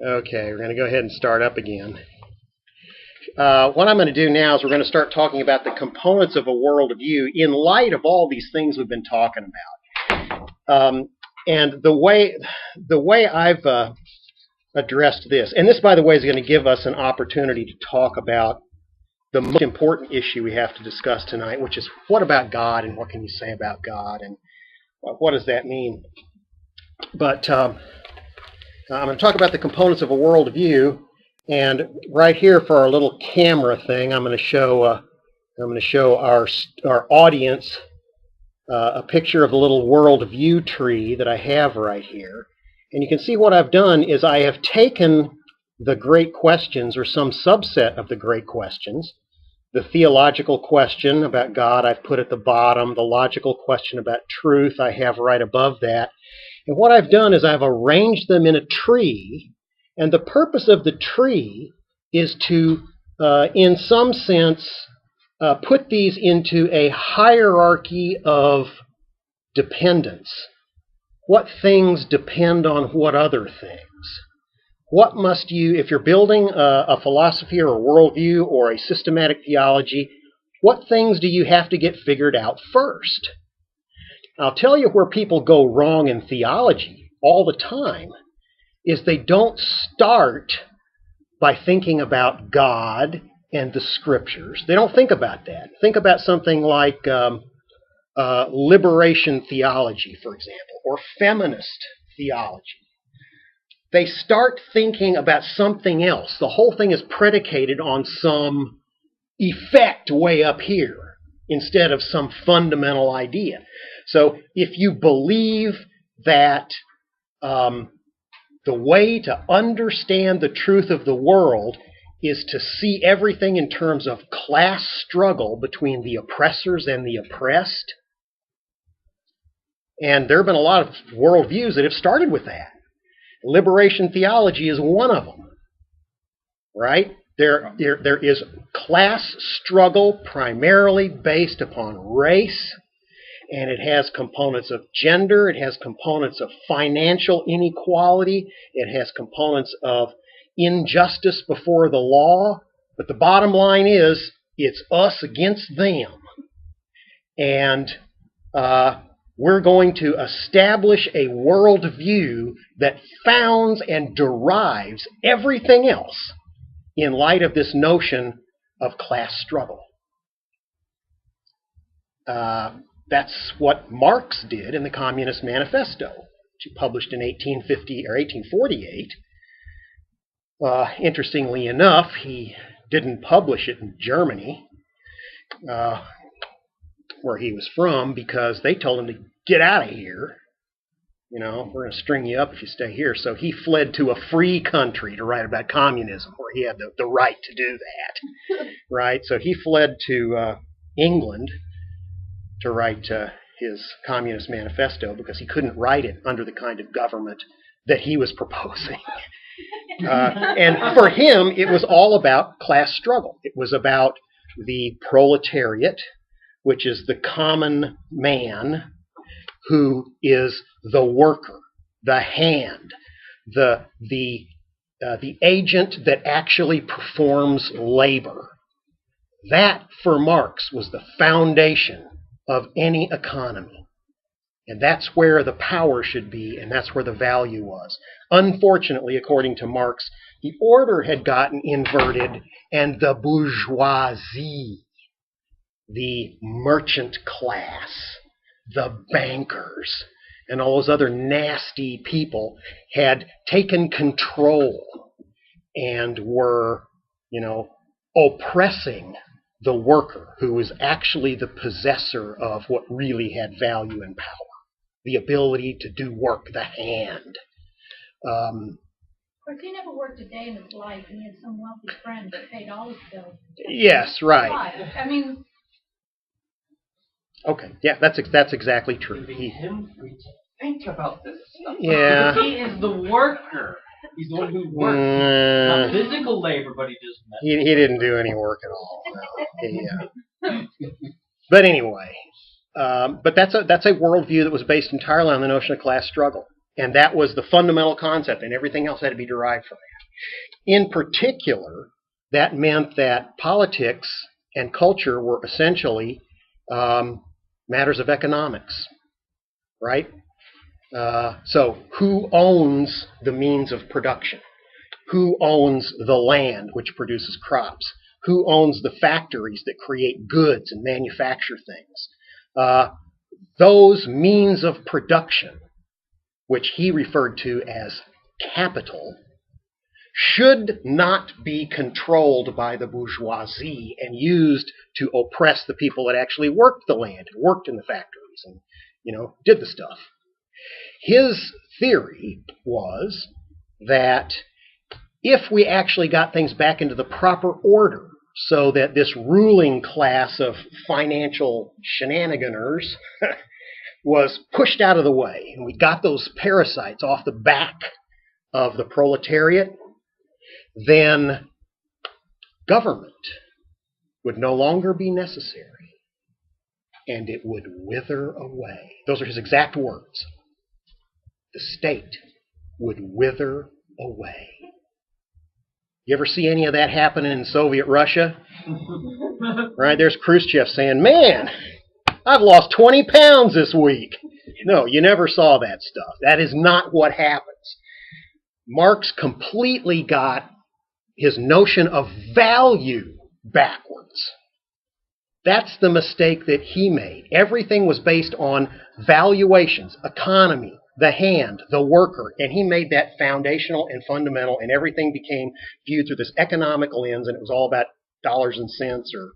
Okay, we're going to go ahead and start up again. What I'm going to do now is we're going to start talking about the components of a worldview in light of all these things we've been talking about. And the way I've addressed this, and this, by the way, is going to give us an opportunity to talk about the most important issue we have to discuss tonight, which is what about God and what can you say about God and what does that mean? But I'm going to talk about the components of a worldview, and right here for our little camera thing, I'm going to show our audience a picture of the little worldview tree that I have right here. And you can see what I've done is I have taken the great questions, or some subset of the great questions. The theological question about God I've put at the bottom. The logical question about truth I have right above that. And what I've done is I've arranged them in a tree, and the purpose of the tree is to, in some sense, put these into a hierarchy of dependence. What things depend on what other things? What must you, if you're building a philosophy or a worldview or a systematic theology, what things do you have to get figured out first? I'll tell you where people go wrong in theology all the time is they don't start by thinking about God and the Scriptures. They don't think about that. Think about something like liberation theology, for example, or feminist theology. They start thinking about something else. The whole thing is predicated on some effect way up here instead of some fundamental idea. So if you believe that the way to understand the truth of the world is to see everything in terms of class struggle between the oppressors and the oppressed, and there have been a lot of worldviews that have started with that. Liberation theology is one of them, right? There is class struggle primarily based upon race, and it has components of gender, it has components of financial inequality, it has components of injustice before the law, but the bottom line is it's us against them. And we're going to establish a worldview that founds and derives everything else in light of this notion of class struggle. That's what Marx did in the Communist Manifesto, which he published in 1850 or 1848. Interestingly enough, he didn't publish it in Germany, where he was from, because they told him to get out of here. You know, we're going to string you up if you stay here. So he fled to a free country to write about communism, where he had the right to do that. Right? So he fled to England to write his Communist Manifesto because he couldn't write it under the kind of government that he was proposing. And for him, it was all about class struggle. It was about the proletariat, which is the common man who is the worker, the hand, the agent that actually performs labor. That, for Marx, was the foundation of any economy. And that's where the power should be, and that's where the value was. Unfortunately, according to Marx, the order had gotten inverted, and the bourgeoisie, the merchant class, the bankers, and all those other nasty people had taken control and were, oppressing the worker, who was actually the possessor of what really had value and power, the ability to do work, the hand. Of course, he never worked a day in his life, and he had some wealthy friend that paid all his bills. Yes, right. I mean... Okay, yeah, that's exactly true. Think about this stuff. Yeah. He is the worker. He's the one who works. Not physical labor, but he just... He didn't do any work at all. No. But anyway, but that's a worldview that was based entirely on the notion of class struggle. And that was the fundamental concept, and everything else had to be derived from that. In particular, that meant that politics and culture were essentially matters of economics, right? So who owns the means of production? Who owns the land which produces crops? Who owns the factories that create goods and manufacture things? Those means of production, which he referred to as capital, should not be controlled by the bourgeoisie and used to oppress the people that actually worked the land, worked in the factories, and did the stuff. His theory was that if we actually got things back into the proper order, so that this ruling class of financial shenaniganers was pushed out of the way, and we got those parasites off the back of the proletariat, then government would no longer be necessary, and it would wither away. Those are his exact words. The state would wither away. You ever see any of that happening in Soviet Russia? Right, there's Khrushchev saying, "Man, I've lost 20 pounds this week." No, you never saw that stuff. That is not what happens. Marx completely got his notion of value backwards. That's the mistake that he made. Everything was based on valuations, economy, the hand, the worker, and he made that foundational and fundamental, and everything became viewed through this economic lens, and it was all about dollars and cents or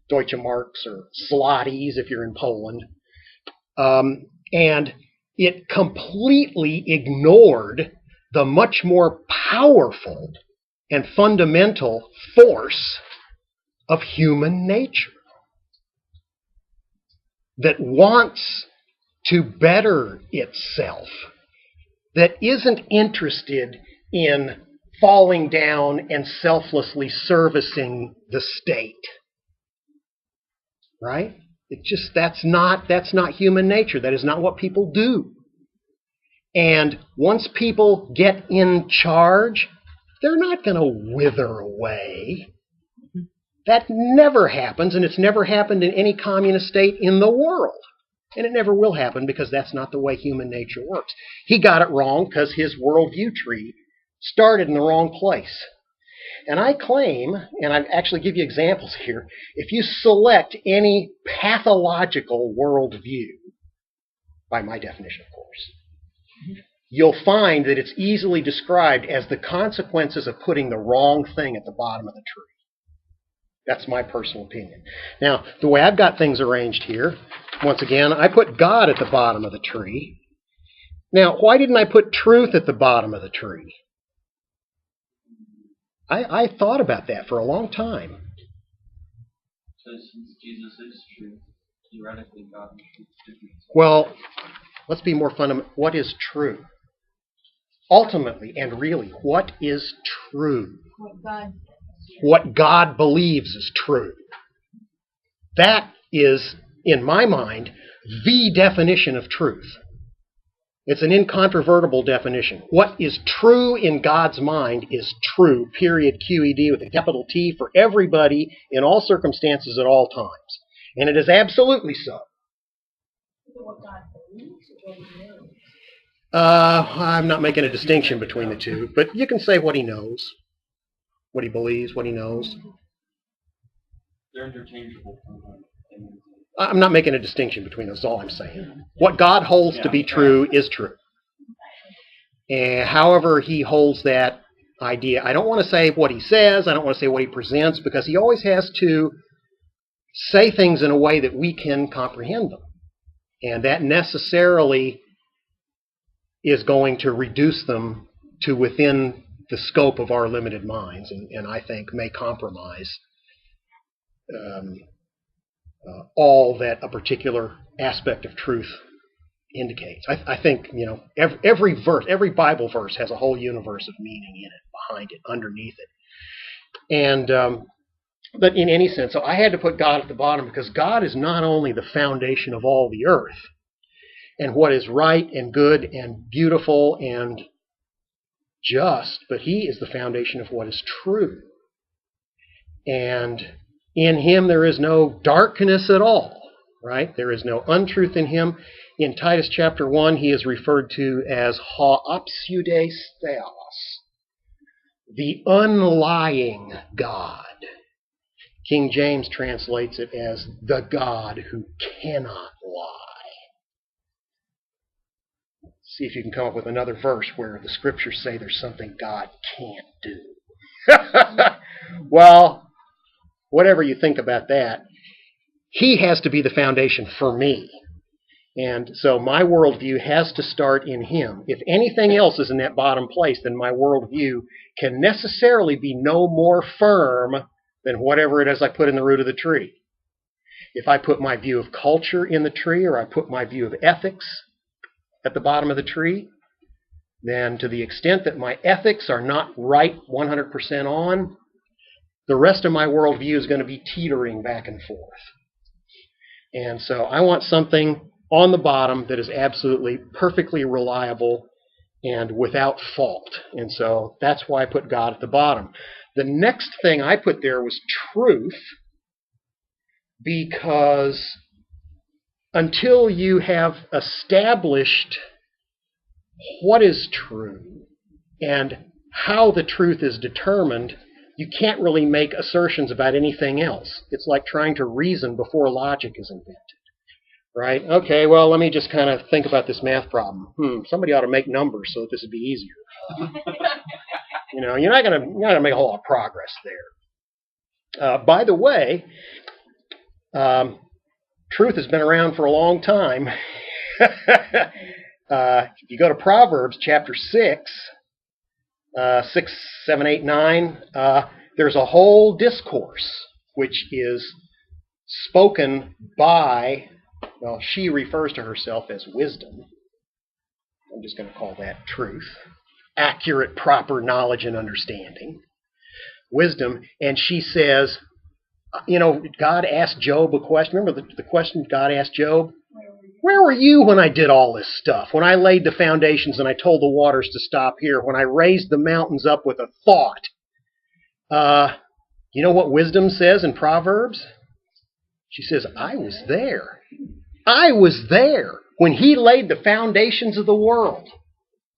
Deutsche Marks or zlotys if you're in Poland. And it completely ignored the much more powerful and fundamental force of human nature that wants to better itself, that isn't interested in falling down and selflessly servicing the state. Right? That's not human nature. That is not what people do. And once people get in charge, they're not going to wither away. That never happens, and it's never happened in any communist state in the world. And it never will happen because that's not the way human nature works. He got it wrong because his worldview tree started in the wrong place. And I claim, and I actually give you examples here, if you select any pathological worldview, by my definition, of course, you'll find that it's easily described as the consequences of putting the wrong thing at the bottom of the tree. That's my personal opinion. Now, the way I've got things arranged here, once again, I put God at the bottom of the tree. Now, why didn't I put truth at the bottom of the tree? I thought about that for a long time. So since Jesus is true, theoretically God and truth should be. Well, let's be more fundamental. What is true? Ultimately and really, what is true? What God believes is true. That is, in my mind, the definition of truth. It's an incontrovertible definition. What is true in God's mind is true, period, QED, with a capital T, for everybody, in all circumstances, at all times. And it is absolutely so. I'm not making a distinction between the two, but you can say what he knows, what he believes, what he knows. They're interchangeable. I'm not making a distinction between those, is all I'm saying. What God holds to be true is true. And however he holds that idea, I don't want to say what he says, I don't want to say what he presents, because he always has to say things in a way that we can comprehend them. And that necessarily is going to reduce them to within the scope of our limited minds, and I think may compromise all that a particular aspect of truth indicates. I think, every verse, every Bible verse has a whole universe of meaning in it, behind it, underneath it. And but in any sense, so I had to put God at the bottom because God is not only the foundation of all the earth and what is right and good and beautiful and just, but he is the foundation of what is true. And in him there is no darkness at all, right? There is no untruth in him. In Titus chapter 1, he is referred to as haopsudes theos, the unlying God. King James translates it as the God who cannot lie. See if you can come up with another verse where the scriptures say there's something God can't do. Well, whatever you think about that, he has to be the foundation for me. And so my worldview has to start in him. If anything else is in that bottom place, then my worldview can necessarily be no more firm than whatever it is I put in the root of the tree. If I put my view of culture in the tree, or I put my view of ethics at the bottom of the tree, then to the extent that my ethics are not right 100% on, the rest of my worldview is going to be teetering back and forth. And so I want something on the bottom that is absolutely perfectly reliable and without fault. And so that's why I put God at the bottom. The next thing I put there was truth, because until you have established what is true and how the truth is determined, you can't really make assertions about anything else. It's like trying to reason before logic is invented. Right? Okay, well, let me just kind of think about this math problem. Somebody ought to make numbers so that this would be easier. You're not gonna make a whole lot of progress there. By the way, truth has been around for a long time. If you go to Proverbs chapter 6, 7, 8, 9, there's a whole discourse which is spoken by, well, she refers to herself as wisdom. I'm just going to call that truth. Accurate, proper knowledge and understanding. Wisdom. And she says, God asked Job a question. Remember the question God asked Job? Where were you when I did all this stuff? When I laid the foundations and I told the waters to stop here? When I raised the mountains up with a thought? You know what wisdom says in Proverbs? She says, I was there. I was there when he laid the foundations of the world.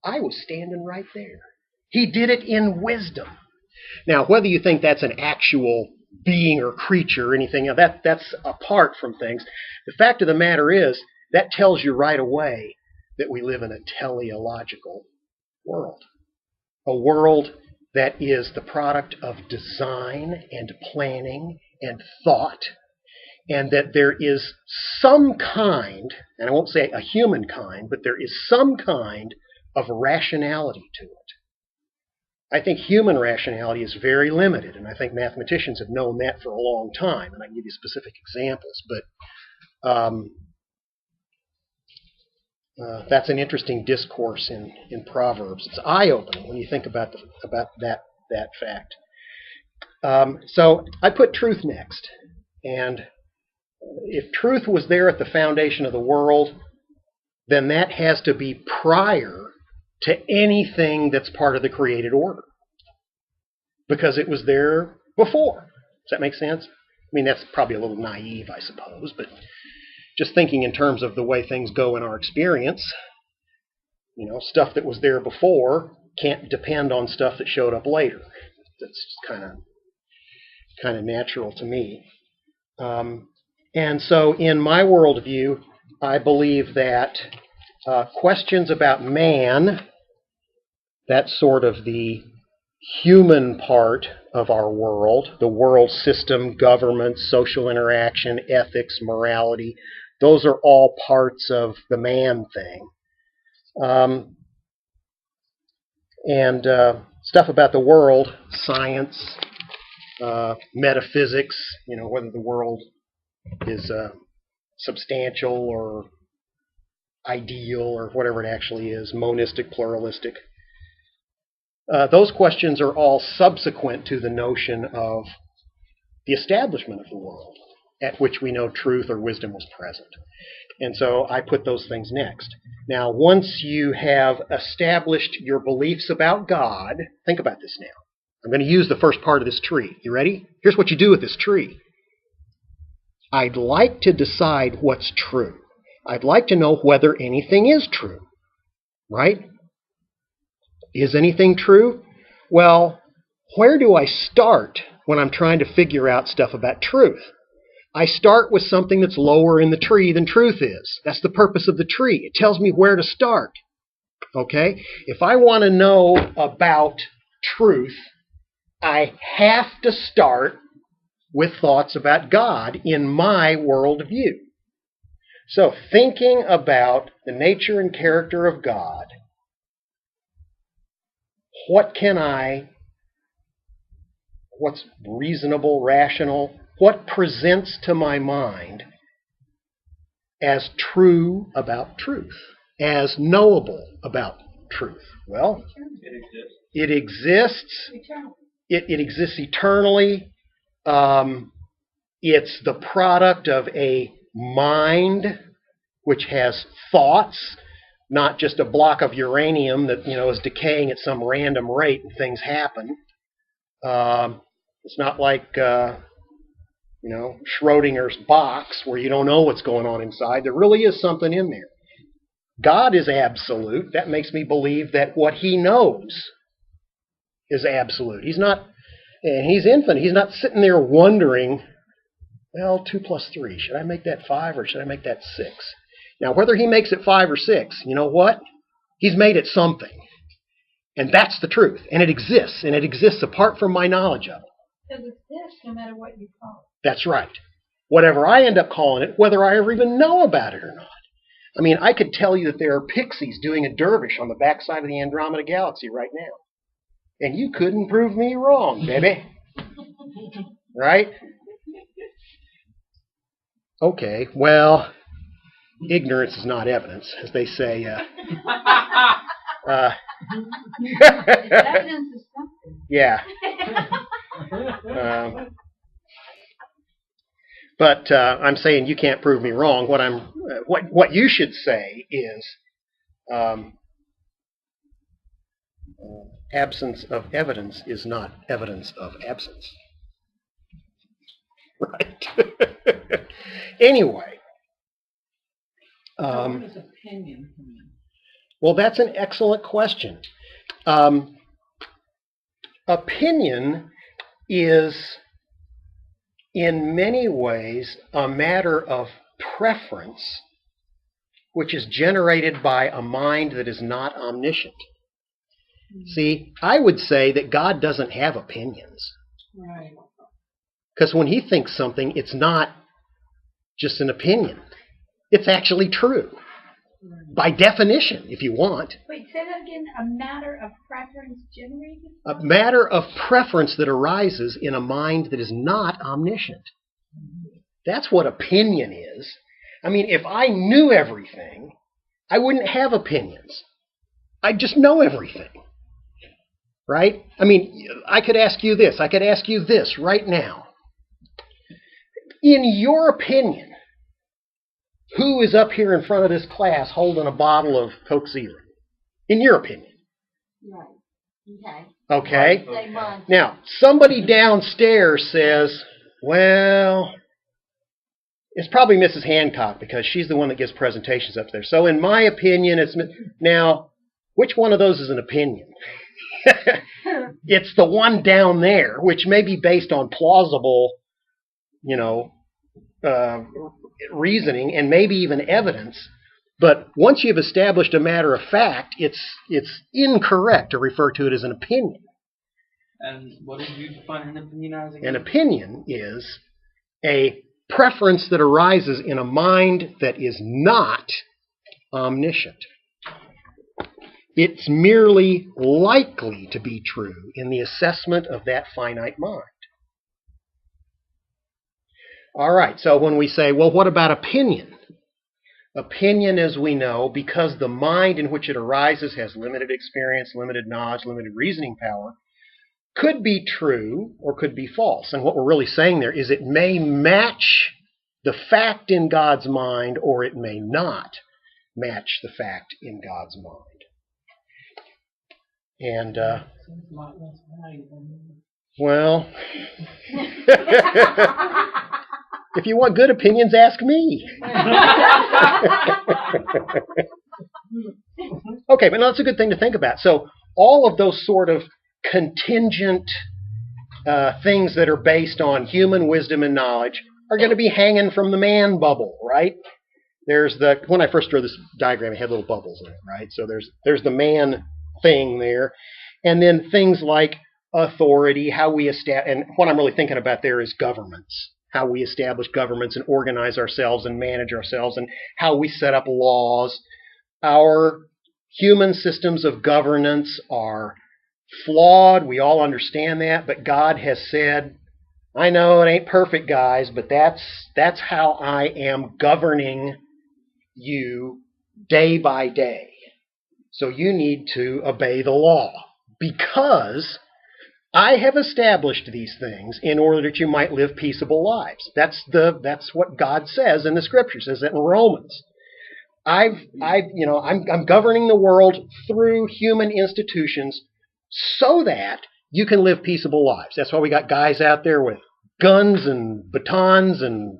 I was standing right there. He did it in wisdom. Now, whether you think that's an actual being or creature or anything, that's apart from things. The fact of the matter is, that tells you right away that we live in a teleological world. A world that is the product of design and planning and thought, and that there is some kind, and I won't say a human kind, but there is some kind of rationality to it. I think human rationality is very limited, and I think mathematicians have known that for a long time, and I can give you specific examples, but that's an interesting discourse in Proverbs. It's eye-opening when you think about that fact. So I put truth next, and if truth was there at the foundation of the world, then that has to be prior to anything that's part of the created order, because it was there before. Does that make sense? I mean, that's probably a little naive, I suppose, but just thinking in terms of the way things go in our experience, stuff that was there before can't depend on stuff that showed up later. That's kind of natural to me. And so in my worldview, I believe that questions about man, that's sort of the human part of our world, the world system, government, social interaction, ethics, morality, those are all parts of the man thing. And stuff about the world, science, metaphysics, whether the world is substantial or ideal or whatever it actually is, monistic, pluralistic. Those questions are all subsequent to the notion of the establishment of the world. at which we know truth or wisdom was present. And so I put those things next. Now, once you have established your beliefs about God, think about this now. I'm going to use the first part of this tree. You ready? Here's what you do with this tree. I'd like to decide what's true. I'd like to know whether anything is true. Right? Is anything true? Well, where do I start when I'm trying to figure out stuff about truth? I start with something that's lower in the tree than truth is. That's the purpose of the tree. It tells me where to start. Okay? If I want to know about truth, I have to start with thoughts about God in my worldview. So, thinking about the nature and character of God, what's reasonable, rational, what presents to my mind as true about truth, as knowable about truth? Well, it exists. It exists eternally. It's the product of a mind which has thoughts, not just a block of uranium that is decaying at some random rate and things happen. It's not like Schrodinger's box where you don't know what's going on inside. There really is something in there. God is absolute. That makes me believe that what He knows is absolute. He's infinite. He's not sitting there wondering, well, 2 plus 3, should I make that 5 or should I make that 6? Now, whether He makes it 5 or 6, you know what? He's made it something. And that's the truth. And it exists. And it exists apart from my knowledge of it. It exists no matter what you call it. That's right. Whatever I end up calling it, whether I ever even know about it or not. I mean, I could tell you that there are pixies doing a dervish on the backside of the Andromeda Galaxy right now. And you couldn't prove me wrong, baby. Right? Okay, well, ignorance is not evidence, as they say. Evidence is something. Yeah. But I'm saying you can't prove me wrong. What you should say is absence of evidence is not evidence of absence. Right. Anyway. What does opinion mean? Well, that's an excellent question. Opinion is, in many ways, a matter of preference, which is generated by a mind that is not omniscient. See, I would say that God doesn't have opinions. Right. Because when He thinks something, it's not just an opinion. It's actually true. By definition, if you want. Wait, say that again. A matter of preference generated? A matter of preference that arises in a mind that is not omniscient. That's what opinion is. I mean, if I knew everything, I wouldn't have opinions. I'd just know everything. Right? I mean, I could ask you this. I could ask you this right now. In your opinion, who is up here in front of this class holding a bottle of Coke Zero? In your opinion. Right. Okay. Say Monte. Now, somebody downstairs says, well, it's probably Mrs. Hancock because she's the one that gives presentations up there. So in my opinion, it's... Now, which one of those is an opinion? It's the one down there, which may be based on plausible, reasoning and maybe even evidence. But once you've established a matter of fact, it's incorrect to refer to it as an opinion. And what did you define an opinion as again? An opinion is a preference that arises in a mind that is not omniscient. It's merely likely to be true in the assessment of that finite mind. All right, so when we say, well, what about opinion? Opinion, as we know, because the mind in which it arises has limited experience, limited knowledge, limited reasoning power, could be true or could be false. And what we're really saying there is it may match the fact in God's mind, or it may not match the fact in God's mind. And, Seems a lot less valuable. well, if you want good opinions, ask me. Okay, but no, that's a good thing to think about. So all of those sort of contingent things that are based on human wisdom and knowledge are going to be hanging from the man bubble, right? When I first drew this diagram, it had little bubbles in it, right? So there's the man thing there, and then things like authority, how we establish, and what I'm really thinking about there is governments, how we establish governments and organize ourselves and manage ourselves, and how we set up laws. Our human systems of governance are flawed. We all understand that, but God has said, I know it ain't perfect, guys, but that's how I am governing you day by day. So you need to obey the law, because I have established these things in order that you might live peaceable lives. That's what God says in the Scripture. It says that in Romans. I'm governing the world through human institutions so that you can live peaceable lives. That's why we got guys out there with guns and batons and,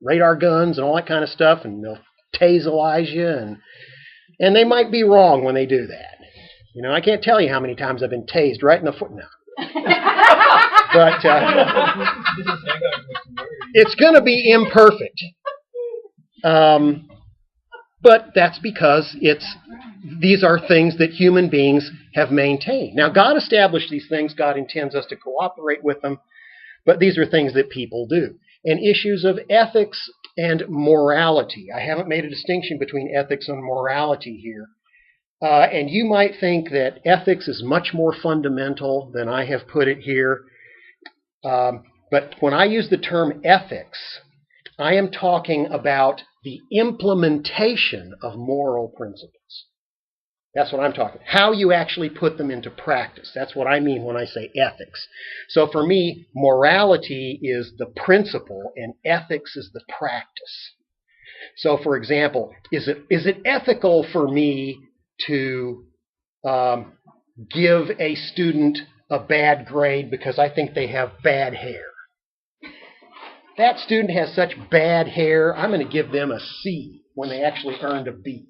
radar guns and all that kind of stuff, and they'll taselize you, and they might be wrong when they do that. I can't tell you how many times I've been tased right in the foot now. But it's going to be imperfect. But that's because these are things that human beings have maintained. Now, God established these things. God intends us to cooperate with them. But these are things that people do. And issues of ethics and morality. I haven't made a distinction between ethics and morality here. And you might think that ethics is much more fundamental than I have put it here. But when I use the term ethics, I am talking about the implementation of moral principles. That's what I'm talking about. How you actually put them into practice. That's what I mean when I say ethics. So for me, morality is the principle and ethics is the practice. So for example, is it ethical for me to give a student a bad grade because I think they have bad hair? That student has such bad hair, I'm going to give them a C when they actually earned a B.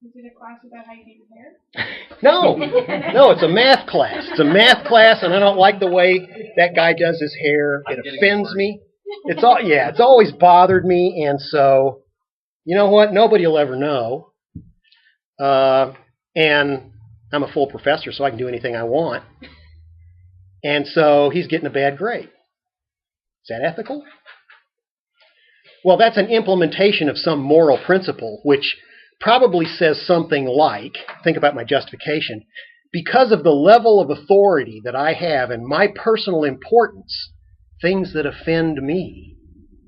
Is it a class about how you do your hair? No, it's a math class. It's a math class, and I don't like the way that guy does his hair. It offends me. It's always bothered me, and so, you know what? Nobody will ever know. And I'm a full professor, so I can do anything I want. And so he's getting a bad grade. Is that ethical? Well, that's an implementation of some moral principle, which probably says something like, think about my justification, because of the level of authority that I have and my personal importance, things that offend me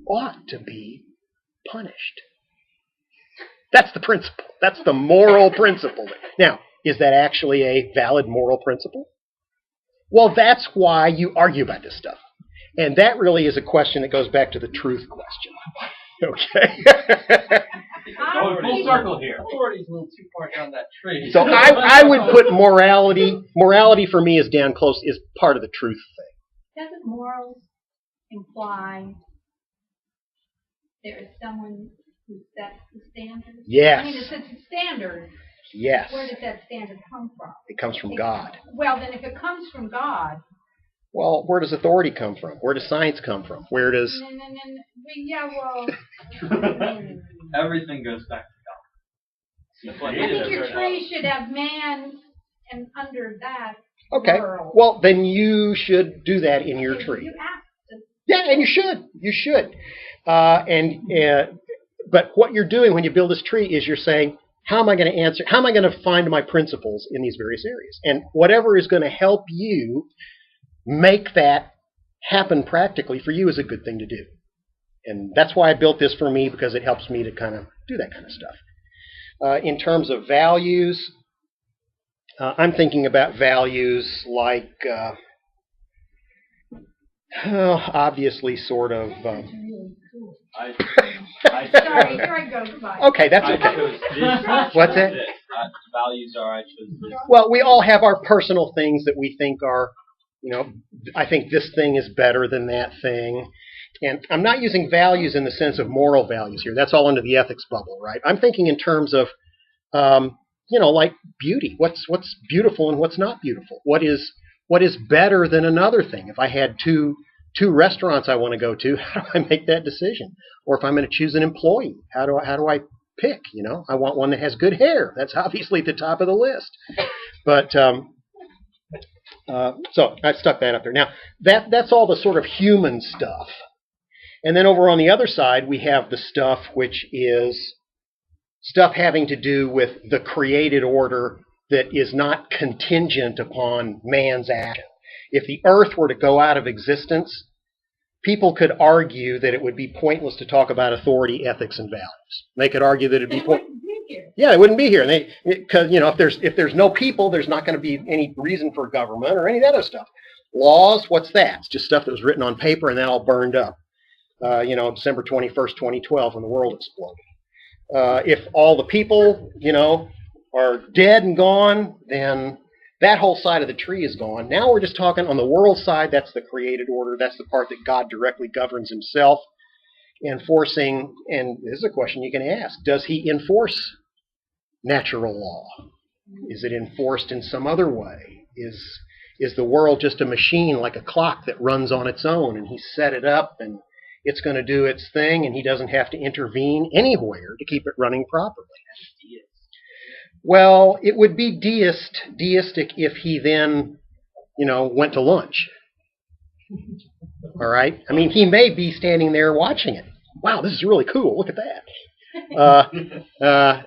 ought to be punished. That's the principle. That's the moral principle. Now, is that actually a valid moral principle? Well, that's why you argue about this stuff. And that really is a question that goes back to the truth question. Okay? Going full circle here. Authority's a little too far down that tree. So I would put morality. Morality for me is down close, is part of the truth thing. Doesn't morals imply there is someone who sets the standard? Yes. I mean, it sets the standard. Yes. Where does that standard come from? It comes from God. Well, then if it comes from God... Well, where does authority come from? Where does science come from? Where does... Everything goes back to God. I think your tree should have man, and under that... Okay. World. Well, then you should do that in your tree. You have to. Yeah, and you should. You should. But what you're doing when you build this tree is you're saying, how am I going to answer? How am I going to find my principles in these various areas? And whatever is going to help you make that happen practically for you is a good thing to do. And that's why I built this for me, because it helps me to kind of do that kind of stuff. In terms of values, I'm thinking about values like Obviously, sort of. That's really cool. I Sorry, here I go. Goodbye. Okay, that's I okay. chose this. What's that? This. Values are I chose this. Well, we all have our personal things that we think are, I think this thing is better than that thing. And I'm not using values in the sense of moral values here. That's all under the ethics bubble, right? I'm thinking in terms of, like beauty. What's beautiful and what's not beautiful? What is better than another thing? If I had two restaurants I want to go to, how do I make that decision? Or if I'm going to choose an employee, how do I pick? I want one that has good hair. That's obviously at the top of the list. But so I stuck that up there. Now that's all the sort of human stuff. And then over on the other side, we have the stuff which is stuff having to do with the created order that is not contingent upon man's action. If the earth were to go out of existence, people could argue that it would be pointless to talk about authority, ethics, and values. They could argue that it'd be pointless. Yeah, they wouldn't be here. Because if there's no people, there's not going to be any reason for government or any of that other stuff. Laws, what's that? It's just stuff that was written on paper and then all burned up. December 21st, 2012, when the world exploded. If all the people, are dead and gone, then that whole side of the tree is gone. Now we're just talking on the world side. That's the created order. That's the part that God directly governs himself, enforcing. And this is a question you can ask: does he enforce natural law? Is it enforced in some other way? Is the world just a machine like a clock that runs on its own, and he set it up and it's going to do its thing, and he doesn't have to intervene anywhere to keep it running properly? Well, it would be deistic if he then, went to lunch. All right? I mean, he may be standing there watching it. Wow, this is really cool. Look at that.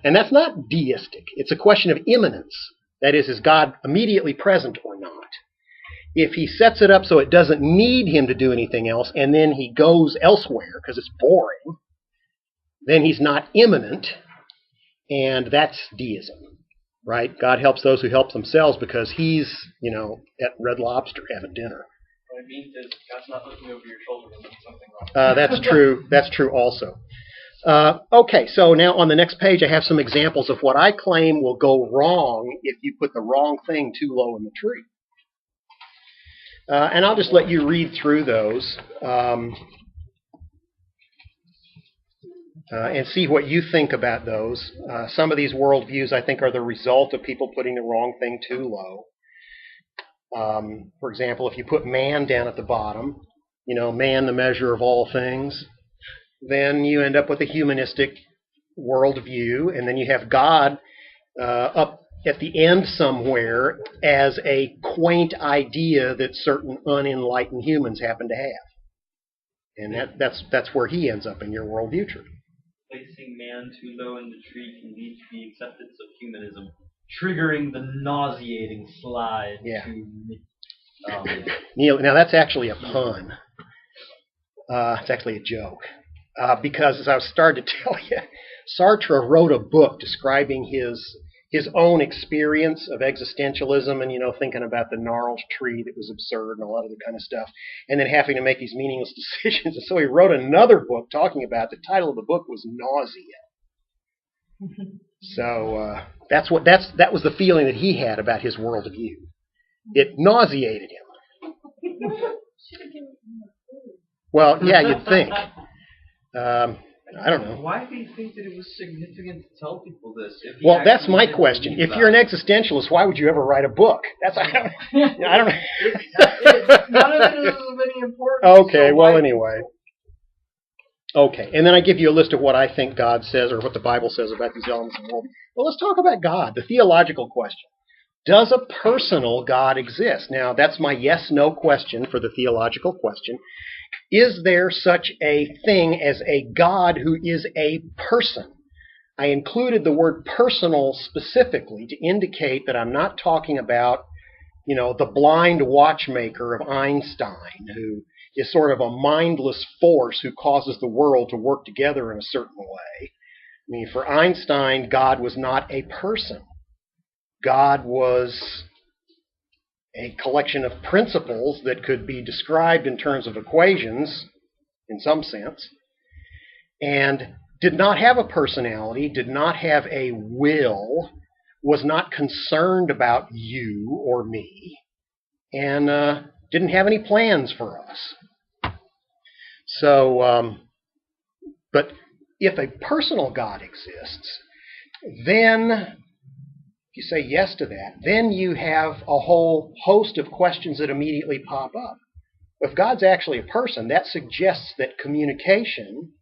And that's not deistic. It's a question of immanence. That is God immediately present or not? If he sets it up so it doesn't need him to do anything else, and then he goes elsewhere because it's boring, then he's not immanent, and that's deism, right? God helps those who help themselves because he's, at Red Lobster having dinner. What I mean is, God's not looking over your shoulder when there's something wrong. That's true. That's true also. Okay, so now on the next page I have some examples of what I claim will go wrong if you put the wrong thing too low in the tree. And I'll just let you read through those and see what you think about those. Some of these worldviews, I think, are the result of people putting the wrong thing too low. For example, if you put man down at the bottom, man the measure of all things, then you end up with a humanistic worldview, and then you have God up at the end somewhere as a quaint idea that certain unenlightened humans happen to have. And that's where he ends up in your worldview tree. Placing man too low in the tree can lead to the acceptance of humanism, triggering the nauseating slide to Neil, now that's actually a pun. It's actually a joke. Because as I was starting to tell you, Sartre wrote a book describing his own experience of existentialism and, thinking about the gnarled tree that was absurd and a lot of the kind of stuff, and then having to make these meaningless decisions. And so he wrote another book talking about, the title of the book was Nausea. So that was the feeling that he had about his worldview. It nauseated him. Well, yeah, you'd think. I don't know. Why do you think that it was significant to tell people this? Well, that's my question. If you're an existentialist, why would you ever write a book? I don't know. None of it is of any importance. Okay, well, anyway. Okay, and then I give you a list of what I think God says or what the Bible says about these elements of the world. Well, let's talk about God, the theological question. Does a personal God exist? Now, that's my yes-no question for the theological question. Is there such a thing as a God who is a person? I included the word personal specifically to indicate that I'm not talking about, the blind watchmaker of Einstein, who is sort of a mindless force who causes the world to work together in a certain way. I mean, for Einstein, God was not a person. God was a collection of principles that could be described in terms of equations, in some sense, and did not have a personality, did not have a will, was not concerned about you or me, and didn't have any plans for us. So, but if a personal God exists, then if you say yes to that, then you have a whole host of questions that immediately pop up. If God's actually a person, that suggests that communication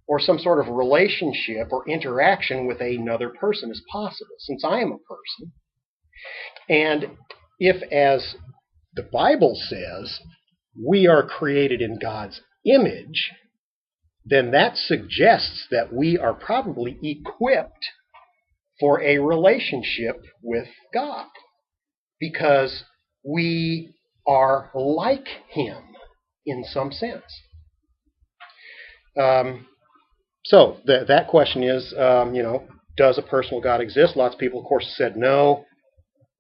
or some sort of relationship or interaction with another person is possible, since I am a person. And if, as the Bible says, we are created in God's image, then that suggests that we are probably equipped for a relationship with God, because we are like Him in some sense. So that question is, does a personal God exist? Lots of people, of course, said no.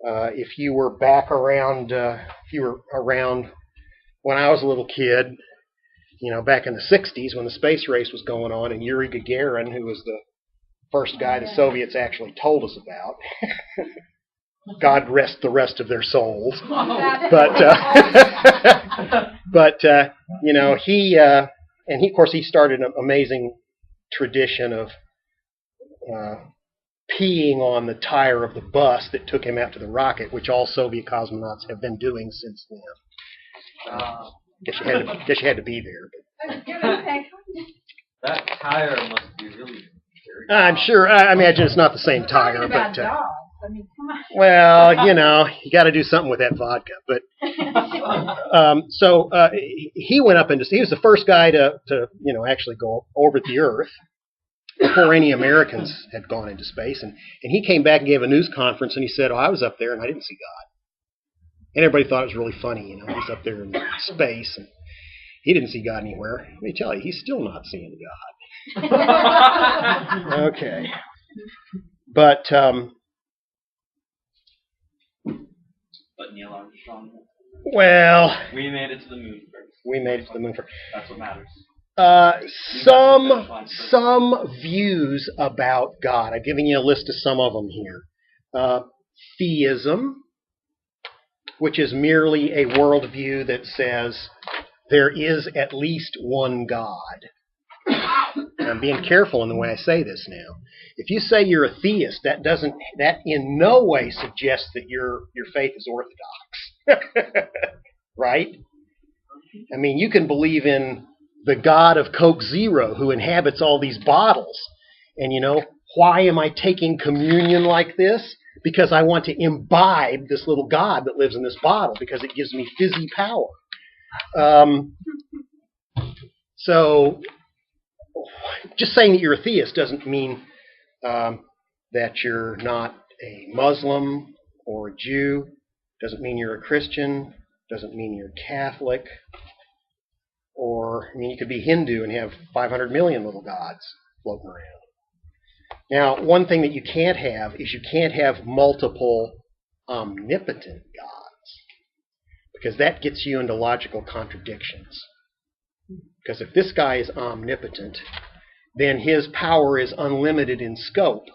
If you were around when I was a little kid, back in the 60s when the space race was going on, and Yuri Gagarin, who was the first guy the Soviets actually told us about, God rest the rest of their souls. But he of course, he started an amazing tradition of peeing on the tire of the bus that took him out to the rocket, which all Soviet cosmonauts have been doing since then. Guess you had to be there. That tire must be really very I'm sure. I imagine it's not the same tire, but dogs. I mean, come on. well, you got to do something with that vodka. But so he went up into. He was the first guy to actually go orbit the Earth before any Americans had gone into space, and he came back and gave a news conference, and he said, "Oh, I was up there and I didn't see God." And everybody thought it was really funny, he's up there in space and he didn't see God anywhere. Let me tell you, he's still not seeing God. Okay. But Neil Armstrong. Well, we made it to the moon first. We made it to the moon first. That's what matters. Some views about God. I've given you a list of some of them here. Theism, which is merely a worldview that says there is at least one God. I'm being careful in the way I say this now. If you say you're a theist, that in no way suggests that your faith is orthodox. Right? I mean, you can believe in the God of Coke Zero who inhabits all these bottles. And why am I taking communion like this? Because I want to imbibe this little God that lives in this bottle, because it gives me fizzy power. So just saying that you're a theist doesn't mean that you're not a Muslim or a Jew. Doesn't mean you're a Christian. Doesn't mean you're Catholic. Or, you could be Hindu and have 500 million little gods floating around. Now, one thing that you can't have is you can't have multiple omnipotent gods, because that gets you into logical contradictions. Because if this guy is omnipotent, then his power is unlimited in scope.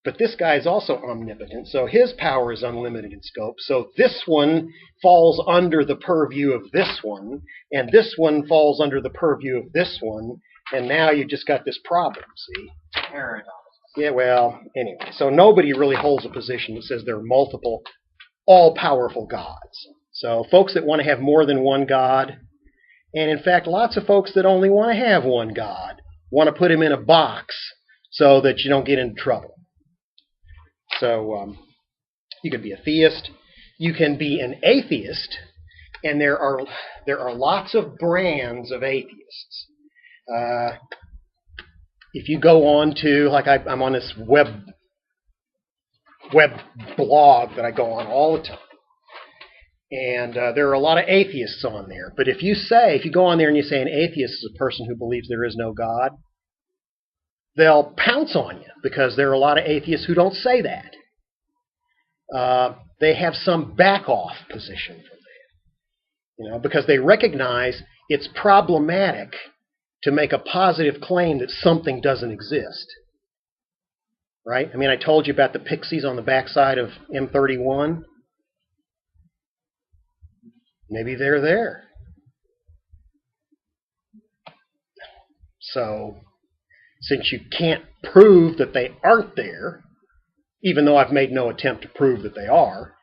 But this guy is also omnipotent, so his power is unlimited in scope. So this one falls under the purview of this one, and this one falls under the purview of this one, and now you just got this problem, see? Paradox. Yeah, well, anyway. So nobody really holds a position that says there are multiple, all-powerful gods. So folks that want to have more than one God, and in fact, lots of folks that only want to have one God, want to put him in a box so that you don't get into trouble. So you can be a theist, you can be an atheist, and there are lots of brands of atheists. If you go on to, like I'm on this web blog that I go on all the time, and there are a lot of atheists on there. But if you go on there and you say an atheist is a person who believes there is no God, they'll pounce on you, because there are a lot of atheists who don't say that. they have some back-off position from that, because they recognize it's problematic to make a positive claim that something doesn't exist. Right? I mean, I told you about the pixies on the backside of M31. Maybe they're there. So, since you can't prove that they aren't there, even though I've made no attempt to prove that they are,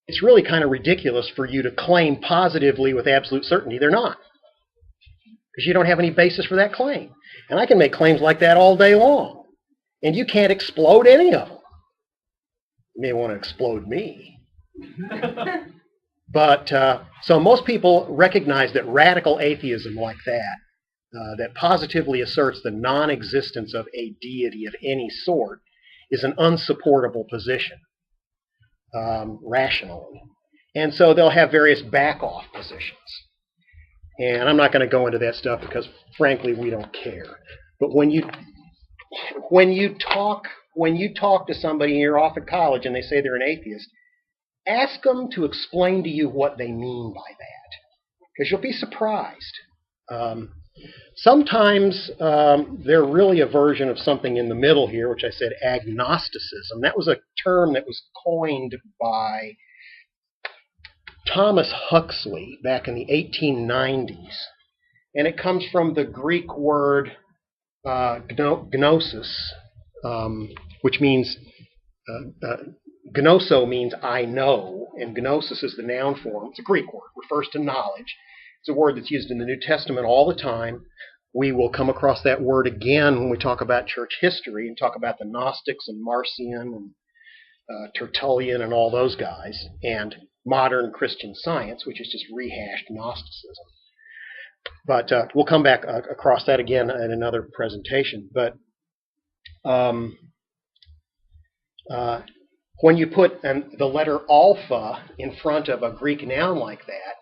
it's really kind of ridiculous for you to claim positively with absolute certainty they're not. Because you don't have any basis for that claim. And I can make claims like that all day long. And you can't explode any of them. You may want to explode me. But, so most people recognize that radical atheism like that, that positively asserts the non-existence of a deity of any sort, is an unsupportable position, rationally. And so they'll have various back-off positions. And I'm not going to go into that stuff because, frankly, we don't care. But when you talk to somebody and you're off at college and they say they're an atheist, ask them to explain to you what they mean by that, because you'll be surprised. Sometimes they're really a version of something in the middle here, which I said agnosticism. That was a term that was coined by Thomas Huxley back in the 1890s. And it comes from the Greek word gnosis, which means, gnoso means I know, and gnosis is the noun form. It's a Greek word, refers to knowledge. It's a word that's used in the New Testament all the time. We will come across that word again when we talk about church history and talk about the Gnostics and Marcion and Tertullian and all those guys, and modern Christian Science, which is just rehashed Gnosticism. But we'll come back across that again in another presentation. But when you put the letter alpha in front of a Greek noun like that,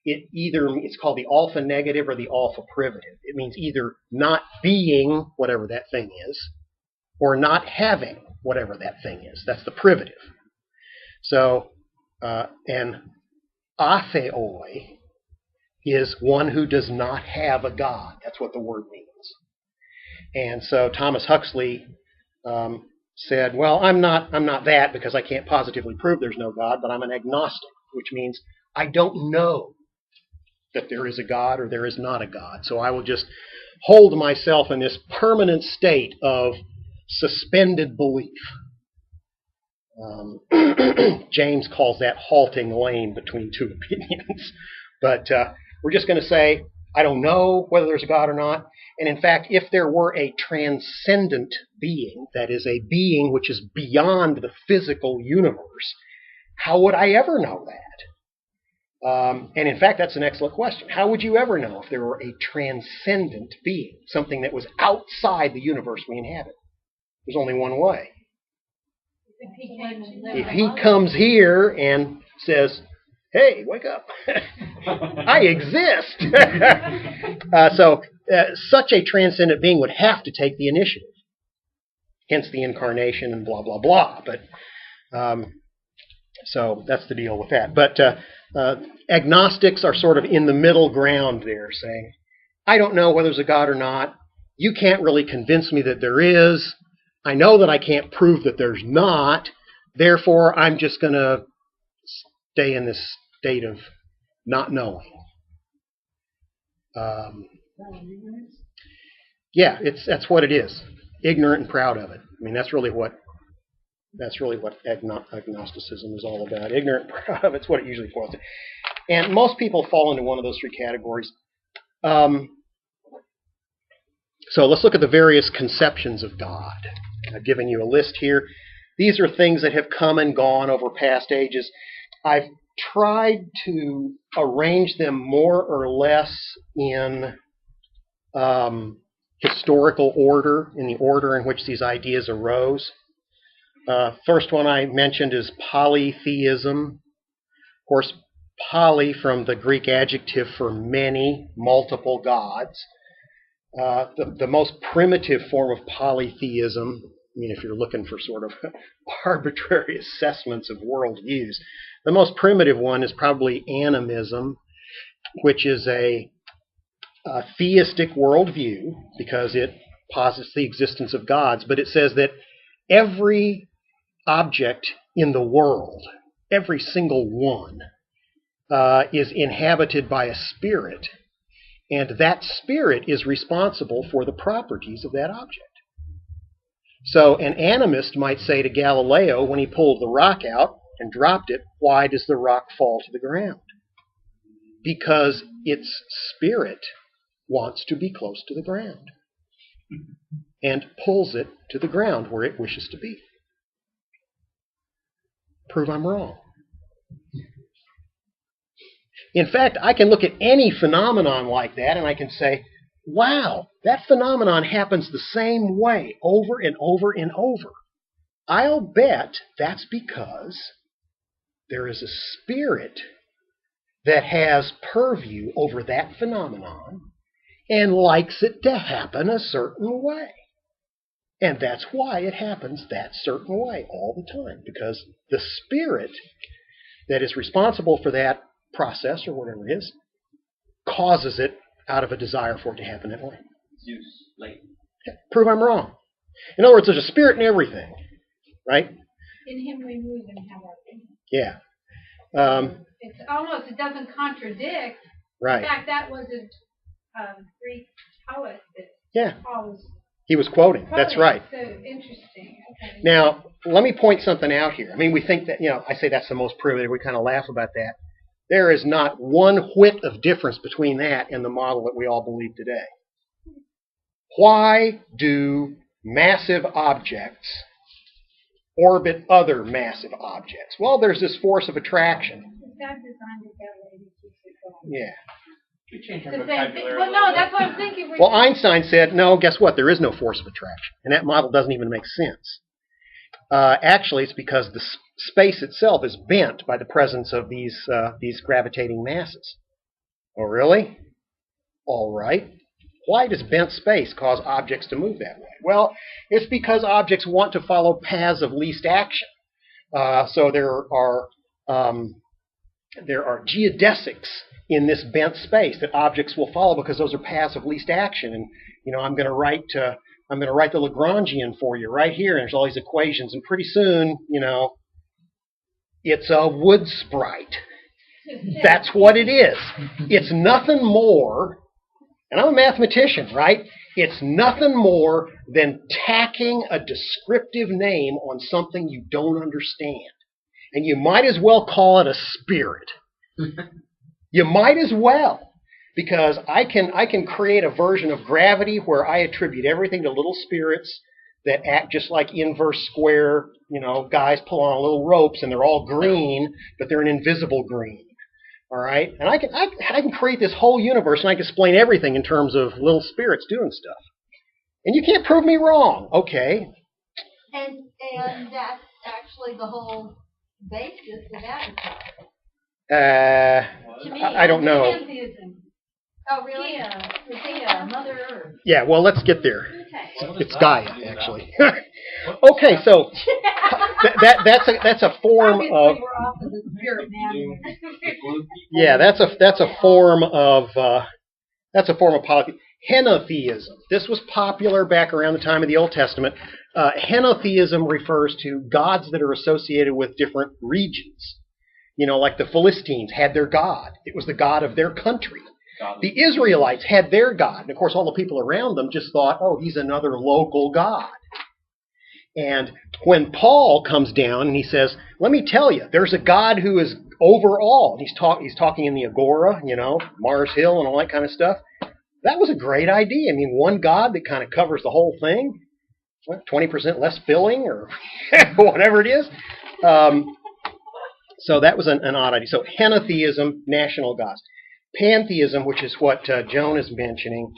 it's called the alpha negative or the alpha privative. It means either not being whatever that thing is, or not having whatever that thing is. That's the privative. So, an atheoi is one who does not have a God. That's what the word means. And so Thomas Huxley said, well, I'm not that because I can't positively prove there's no God, but I'm an agnostic, which means I don't know that there is a God or there is not a God. So I will just hold myself in this permanent state of suspended belief. James calls that halting lane between two opinions. But we're just going to say, I don't know whether there's a God or not. And in fact, if there were a transcendent being, that is a being which is beyond the physical universe, how would I ever know that? And in fact, that's an excellent question. How would you ever know if there were a transcendent being, something that was outside the universe we inhabit? There's only one way. If he comes here and says, hey, wake up, I exist. So such a transcendent being would have to take the initiative. Hence the incarnation and blah, blah, blah. But so that's the deal with that. But agnostics are sort of in the middle ground there, saying, I don't know whether there's a God or not. You can't really convince me that there is. I know that I can't prove that there's not. Therefore, I'm just going to stay in this state of not knowing. Yeah, that's what it is. Ignorant and proud of it. I mean, that's really what agnosticism is all about. Ignorant and proud of it's what it usually boils down to. And most people fall into one of those three categories. So let's look at the various conceptions of God. I've given you a list here. These are things that have come and gone over past ages. I've tried to arrange them more or less in historical order, in the order in which these ideas arose. First one I mentioned is polytheism. Of course, poly from the Greek adjective for many, multiple gods. The most primitive form of polytheism mean, if you're looking for sort of arbitrary assessments of worldviews, the most primitive one is probably animism, which is a theistic worldview because it posits the existence of gods, but it says that every object in the world, every single one, is inhabited by a spirit, and that spirit is responsible for the properties of that object. So an animist might say to Galileo when he pulled the rock out and dropped it, why does the rock fall to the ground? Because its spirit wants to be close to the ground and pulls it to the ground where it wishes to be. Prove I'm wrong. In fact, I can look at any phenomenon like that and I can say, wow, that phenomenon happens the same way over and over and over. I'll bet that's because there is a spirit that has purview over that phenomenon and likes it to happen a certain way. And that's why it happens that certain way all the time, because the spirit that is responsible for that process or whatever it is causes it out of a desire for it to happen that way. Zeus, like. Prove I'm wrong. In other words, there's a spirit in everything, right? In him we move and have our being. Yeah. It's almost, it doesn't contradict. Right. In fact, that was a Greek poet that Yeah. Paul was He was quoting. That's right. So interesting. Okay. Now, let me point something out here. I mean, we think that, I say that's the most primitive. We kind of laugh about that. There is not one whit of difference between that and the model that we all believe today. Why do massive objects orbit other massive objects? Well, there's this force of attraction. God designed it that way to keep it going. Yeah. We changed our The same vocabulary thing. a Well, little no, bit. that's what I'm thinking. Well, Einstein said, no, guess what? There is no force of attraction. And that model doesn't even make sense. Actually, it's because the space itself is bent by the presence of these gravitating masses. Oh, really? All right. Why does bent space cause objects to move that way? Well, it's because objects want to follow paths of least action. So there are geodesics in this bent space that objects will follow because those are paths of least action. And I'm going to write the Lagrangian for you right here, and there's all these equations, and pretty soon, it's a wood sprite. That's what it is. It's nothing more, and I'm a mathematician, right? It's nothing more than tacking a descriptive name on something you don't understand. And you might as well call it a spirit. You might as well. Because I can create a version of gravity where I attribute everything to little spirits that act just like inverse square, guys pull on little ropes and they're all green, but they're an invisible green. All right? And I can create this whole universe and I can explain everything in terms of little spirits doing stuff. And you can't prove me wrong. Okay. And that's actually the whole basis of Avatar. To me, I don't know. Pantheism. Oh, really? Yeah, Mother Earth. Yeah, well, let's get there. Okay. It's Gaia, actually. Okay, so that's a form Obviously, of we're off of the spirit now. yeah, that's a form of polytheism. Henotheism. This was popular back around the time of the Old Testament. Henotheism refers to gods that are associated with different regions. Like the Philistines had their god. It was the god of their country. The Israelites had their god. And of course, all the people around them just thought, oh, he's another local god. And when Paul comes down and he says, let me tell you, there's a God who is over all. He's talking in the Agora, Mars Hill and all that kind of stuff. That was a great idea. I mean, one God that kind of covers the whole thing. 20% less filling or whatever it is. So that was an odd idea. So henotheism, national gods. Pantheism, which is what Joan is mentioning,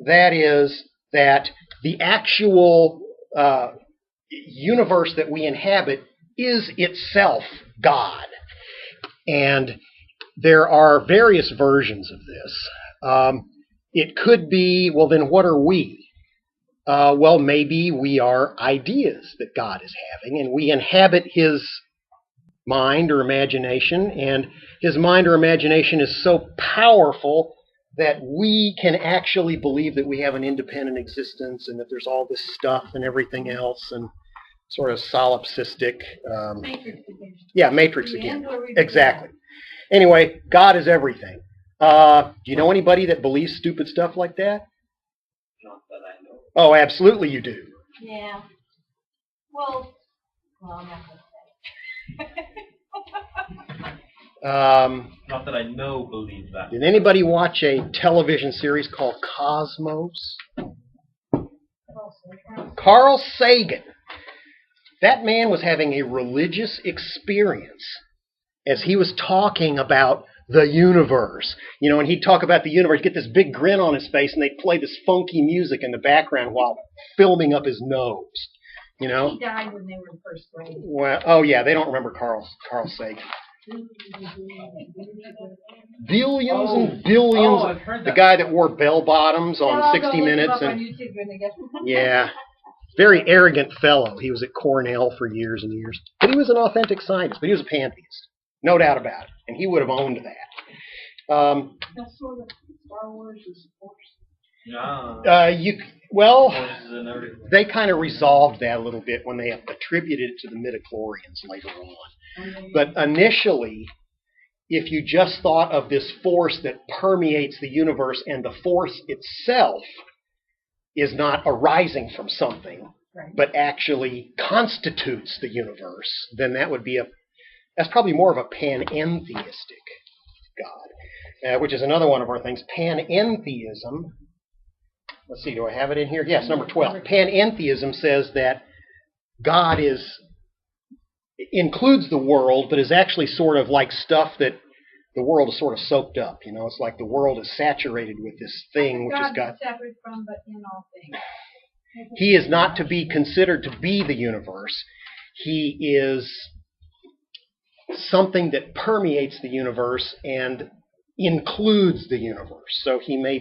that is that the actual universe that we inhabit is itself God. And there are various versions of this. It could be, well, then what are we? Well, maybe we are ideas that God is having, and we inhabit his mind or imagination, and his mind or imagination is so powerful that we can actually believe that we have an independent existence and that there's all this stuff and everything else, and sort of solipsistic. Matrix again. Yeah, Matrix The again. end where we Exactly. Anyway, God is everything. Do you know anybody that believes stupid stuff like that? Not that I know. Oh, absolutely you do. Yeah. Well, I'm not going to say. Not that I know believe that. Did anybody watch a television series called Cosmos? Carl Sagan. That man was having a religious experience as he was talking about the universe. You know, and he'd talk about the universe, get this big grin on his face, and they'd play this funky music in the background while filming up his nose. You know? He died when they were in first grade. Well, oh yeah, they don't remember Carl Sagan. Billions and billions. I've heard The that. guy that wore bell bottoms on I'll go 60 look him Minutes, up on and YouTube when they get yeah, very arrogant fellow. He was at Cornell for years and years, but he was an authentic scientist. But he was a pantheist, no doubt about it, and he would have owned that. That's sort of Star Wars is Force. No. Well, Forces and everything. they kind of resolved that a little bit when they attributed it to the midichlorians later on. But initially, if you just thought of this force that permeates the universe and the force itself is not arising from something, but actually constitutes the universe, then that would be that's probably more of a panentheistic God, which is another one of our things. Panentheism. Let's see, do I have it in here? Yes, number 12. Panentheism says that God includes the world, but is actually sort of like stuff that the world is sort of soaked up. You know, it's like the world is saturated with this thing which has God got. is separate from, but in all things. He is not to be considered to be the universe. He is something that permeates the universe and includes the universe. So he may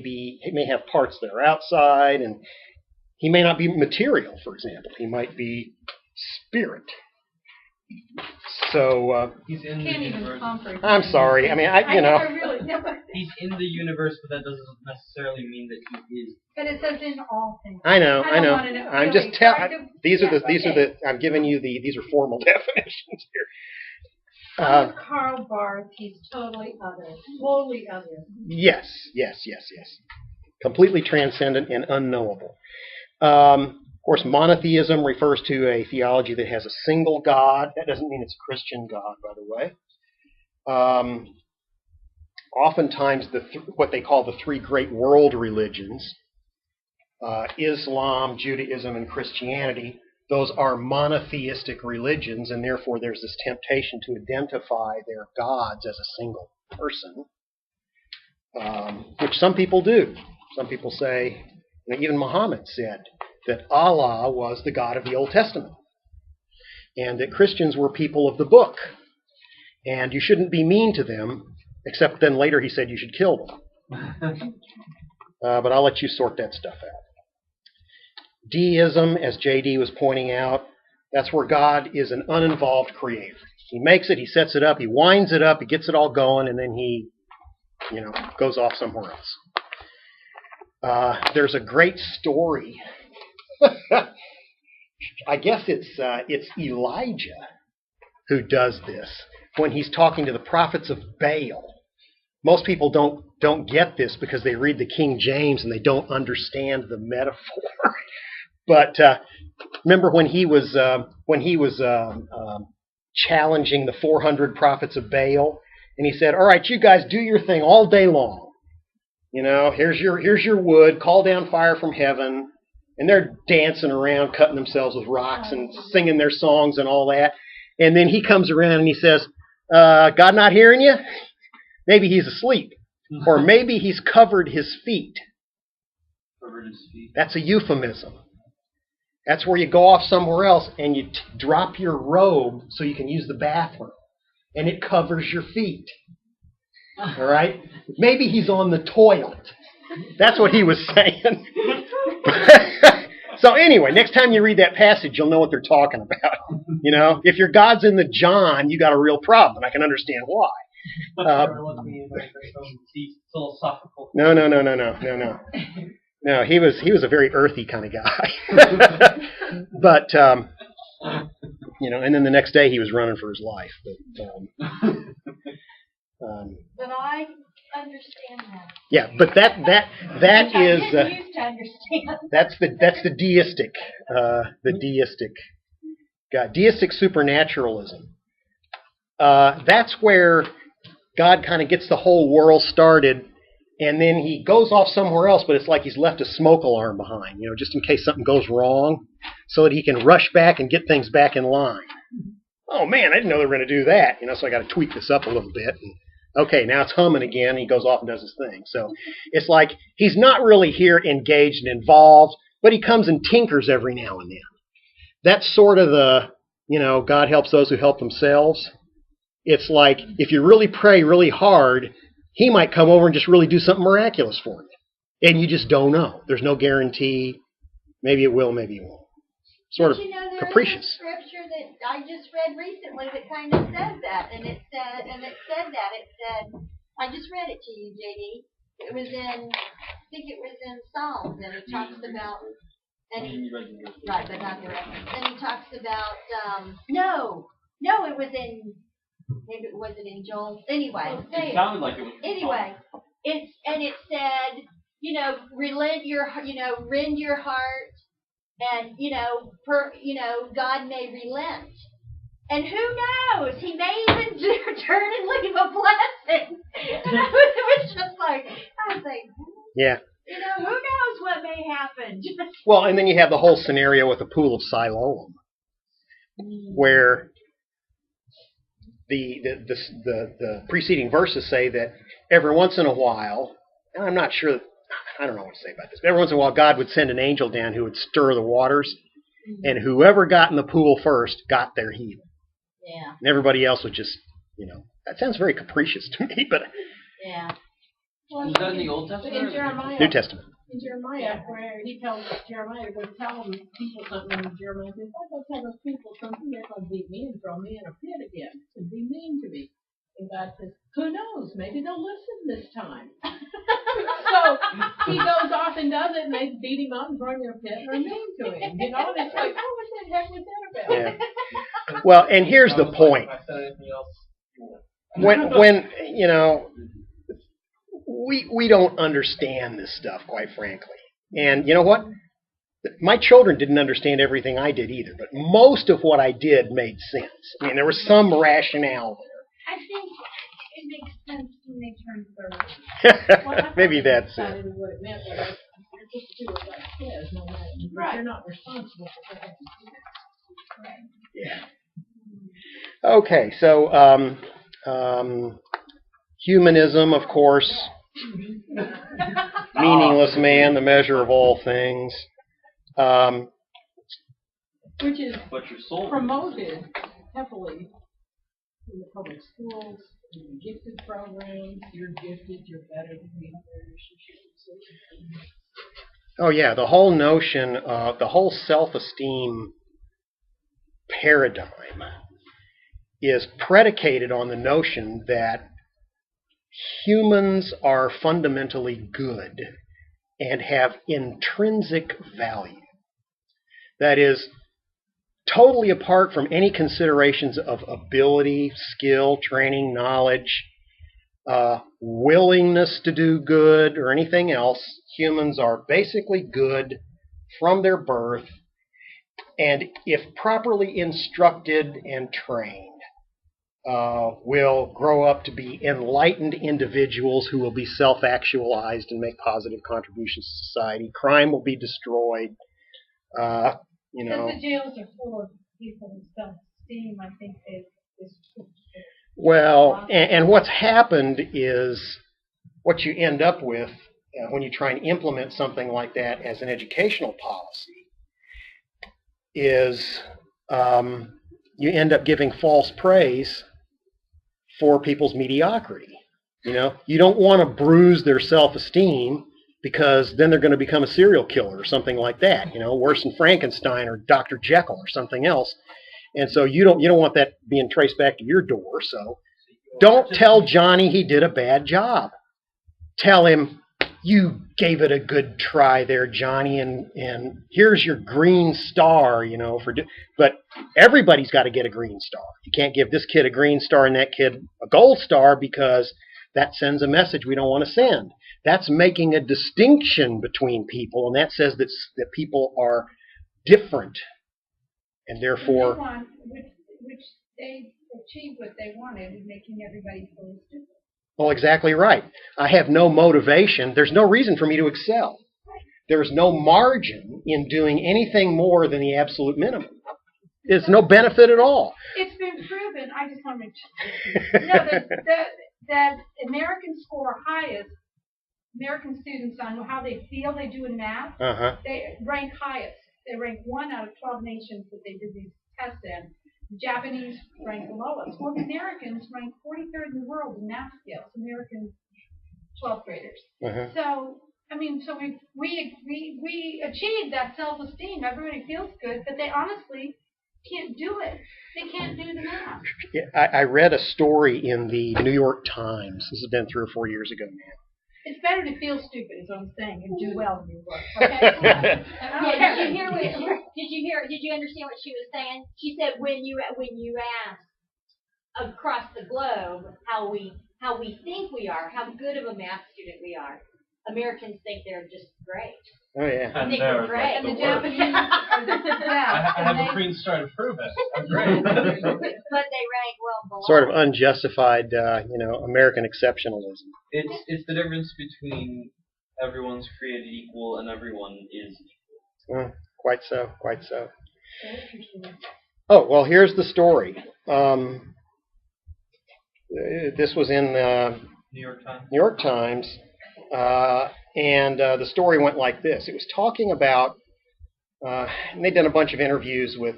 have parts that are outside, and he may not be material, for example. He might be spirit. So He's in the Can't even universe. comprehend. I'm sorry. I mean, I really never. He's in the universe, but that doesn't necessarily mean that he is. But it says in all things. I know. don't want to know, I'm really. just Try telling. to- These are yeah, the. I'm giving you these are formal definitions here. Under Karl Barth, he's totally other, wholly other. Yes. Completely transcendent and unknowable. Of course, monotheism refers to a theology that has a single God. That doesn't mean it's a Christian God, by the way. Oftentimes, what they call the three great world religions, Islam, Judaism, and Christianity, those are monotheistic religions, and therefore there's this temptation to identify their gods as a single person, which some people do. Some people say, even Muhammad said that Allah was the God of the Old Testament, and that Christians were people of the book, and you shouldn't be mean to them, except then later he said you should kill them. But I'll let you sort that stuff out. Deism, as J.D. was pointing out, that's where God is an uninvolved creator. He makes it, he sets it up, he winds it up, he gets it all going, and then he, goes off somewhere else. There's a great story. I guess it's Elijah who does this when he's talking to the prophets of Baal. Most people don't get this because they read the King James and they don't understand the metaphor. But remember when he was challenging the 400 prophets of Baal, and he said, "All right, you guys do your thing all day long. Here's your wood. Call down fire from heaven." And they're dancing around, cutting themselves with rocks and singing their songs and all that. And then he comes around and he says, "God not hearing you? Maybe he's asleep, or maybe he's covered his feet." Covered his feet. That's a euphemism. That's where you go off somewhere else and you drop your robe so you can use the bathroom. And it covers your feet. All right? Maybe he's on the toilet. That's what he was saying. So anyway, next time you read that passage, you'll know what they're talking about. You know, if your God's in the John, you got a real problem, and I can understand why. Philosophical. No. No, he was a very earthy kind of guy. But you know, and then the next day he was running for his life. But I understand that. Yeah, but that Which is I didn't used to understand. that's the deistic God, deistic supernaturalism. That's where God kind of gets the whole world started, and then he goes off somewhere else, but it's like he's left a smoke alarm behind, you know, just in case something goes wrong, so that he can rush back and get things back in line. Oh man, I didn't know they were going to do that, you know, so I got to tweak this up a little bit. And, okay, now it's humming again, and he goes off and does his thing. So it's like he's not really here engaged and involved, but he comes and tinkers every now and then. That's sort of the, you know, God helps those who help themselves. It's like if you really pray really hard, he might come over and just really do something miraculous for you. And you just don't know. There's no guarantee. Maybe it will, maybe it won't. Sort of capricious. There's a scripture that I just read recently that kind of says that, and it said, I just read it to you, JD. It was in, I think it was in Psalms, and it talks about, right, but not the reference. And he talks about, no, it was in, maybe it wasn't in Joel. Anyway, It sounded like it was. anyway, it said, you know, rend your heart. And, God may relent. And who knows? He may even turn and leave a blessing. And it was just like, I was like, yeah. You know, who knows what may happen? Well, and then you have the whole scenario with the pool of Siloam, where the preceding verses say that every once in a while, and I'm not sure, I don't know what to say about this, but every once in a while God would send an angel down who would stir the waters, and whoever got in the pool first got their healing. Yeah. And everybody else would just, you know, that sounds very capricious to me, but Yeah. Well, Is that in the Old Testament? in Jeremiah, New Testament. in Jeremiah, where he tells Jeremiah to go tell them people something, and Jeremiah says, "I go tell those people something, they're going to beat me and throw me in a pit again and be mean to me." And God says, "Who knows? Maybe they'll listen this time." So he goes off and does it, and they beat him up and throw him in a pit and are mean to him. You know, and it's like, oh, what the heck was that about? Yeah. Well, and here's the point. I said anything else? When you know, we don't understand this stuff, quite frankly. And you know what? My children didn't understand everything I did either, but most of what I did made sense. I mean, there was some rationale I think it makes sense when they turn 30. there. Well, Maybe that's it. decided what it meant, but you're just do what God says, no matter. Right. You're not responsible for what happens. Right. Yeah. Okay, so humanism, of course, meaningless man, the measure of all things. Which is But your soul. promoted heavily in the public schools, in the gifted programs. You're gifted, you're better than me. Oh yeah, the whole notion of the whole self-esteem paradigm is predicated on the notion that humans are fundamentally good and have intrinsic value. That is, totally apart from any considerations of ability, skill, training, knowledge, willingness to do good, or anything else, humans are basically good from their birth, and if properly instructed and trained, will grow up to be enlightened individuals who will be self-actualized and make positive contributions to society. Crime will be destroyed. You know. Because the jails are full of people with self-esteem, I think is Well, and what's happened is what you end up with when you try and implement something like that as an educational policy is you end up giving false praise for people's mediocrity. You know, you don't want to bruise their self-esteem because then they're going to become a serial killer or something like that, worse than Frankenstein or Dr. Jekyll or something else. And so you don't want that being traced back to your door. So don't tell Johnny he did a bad job. Tell him, you gave it a good try there, Johnny, and here's your green star, but everybody's got to get a green star. You can't give this kid a green star and that kid a gold star, because that sends a message we don't want to send. That's making a distinction between people, and that says that people are different, and therefore... Which they achieved what they wanted, making everybody feel stupid. Well, exactly right. I have no motivation. There's no reason for me to excel. There's no margin in doing anything more than the absolute minimum. There's no benefit at all. It's been proven. I just want to make sure. That Americans score highest, American students, on how they feel they do in math, they rank highest. They rank 1 out of 12 nations that they did these tests in. The Japanese rank the lowest. Well, the Americans rank 43rd in the world in math skills, American 12th graders. So, so we achieved that self-esteem. Everybody feels good, but they honestly can't do it. They can't do the math. Yeah, I read a story in the New York Times. This has been 3 or 4 years ago now. It's better to feel stupid, is what I'm saying, and do well in your work. Okay? Did you understand what she was saying? She said when you ask across the globe how we think we are, how good of a math student we are, Americans think they're just great. Oh yeah. I think we're great. And the Japanese are the best. I have a green star to prove it. I'm great. But they rank well below. Sort of unjustified, American exceptionalism. It's the difference between everyone's created equal and everyone is equal. Quite so, quite so. Oh, well, here's the story. This was in New York Times. New York Times, and the story went like this. It was talking about, and they'd done a bunch of interviews with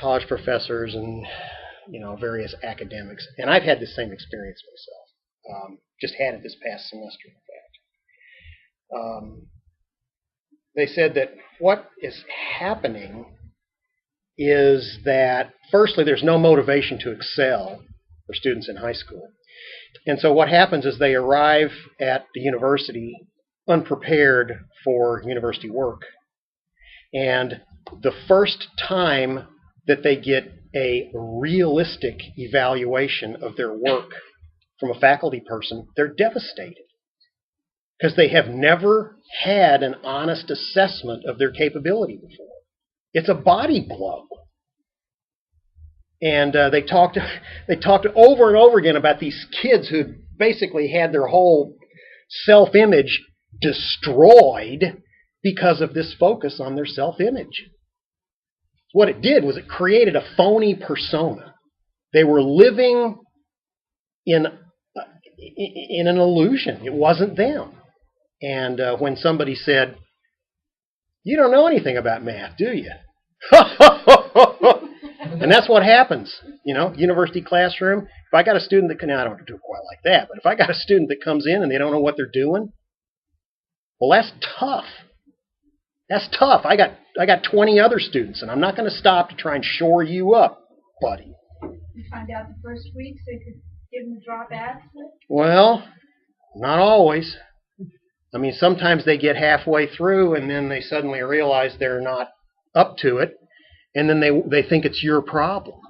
college professors and various academics, and I've had the same experience myself. Just had it this past semester, in fact. They said that what is happening is that, firstly, there's no motivation to excel for students in high school. And so what happens is they arrive at the university unprepared for university work. And the first time that they get a realistic evaluation of their work from a faculty person, they're devastated, because they have never had an honest assessment of their capability before. It's a body blow. And they talked over and over again about these kids who basically had their whole self-image destroyed because of this focus on their self-image. What it did was it created a phony persona. They were living in an illusion. It wasn't them. And when somebody said, "You don't know anything about math, do you?" And that's what happens, university classroom. If I got a student that I don't have to do it quite like that, but if I got a student that comes in and they don't know what they're doing, well, that's tough. That's tough. I got 20 other students, and I'm not going to stop to try and shore you up, buddy. You find out the first week so you could give them a drop ad slip? Well, not always. I mean, sometimes they get halfway through and then they suddenly realize they're not up to it, and then they think it's your problem,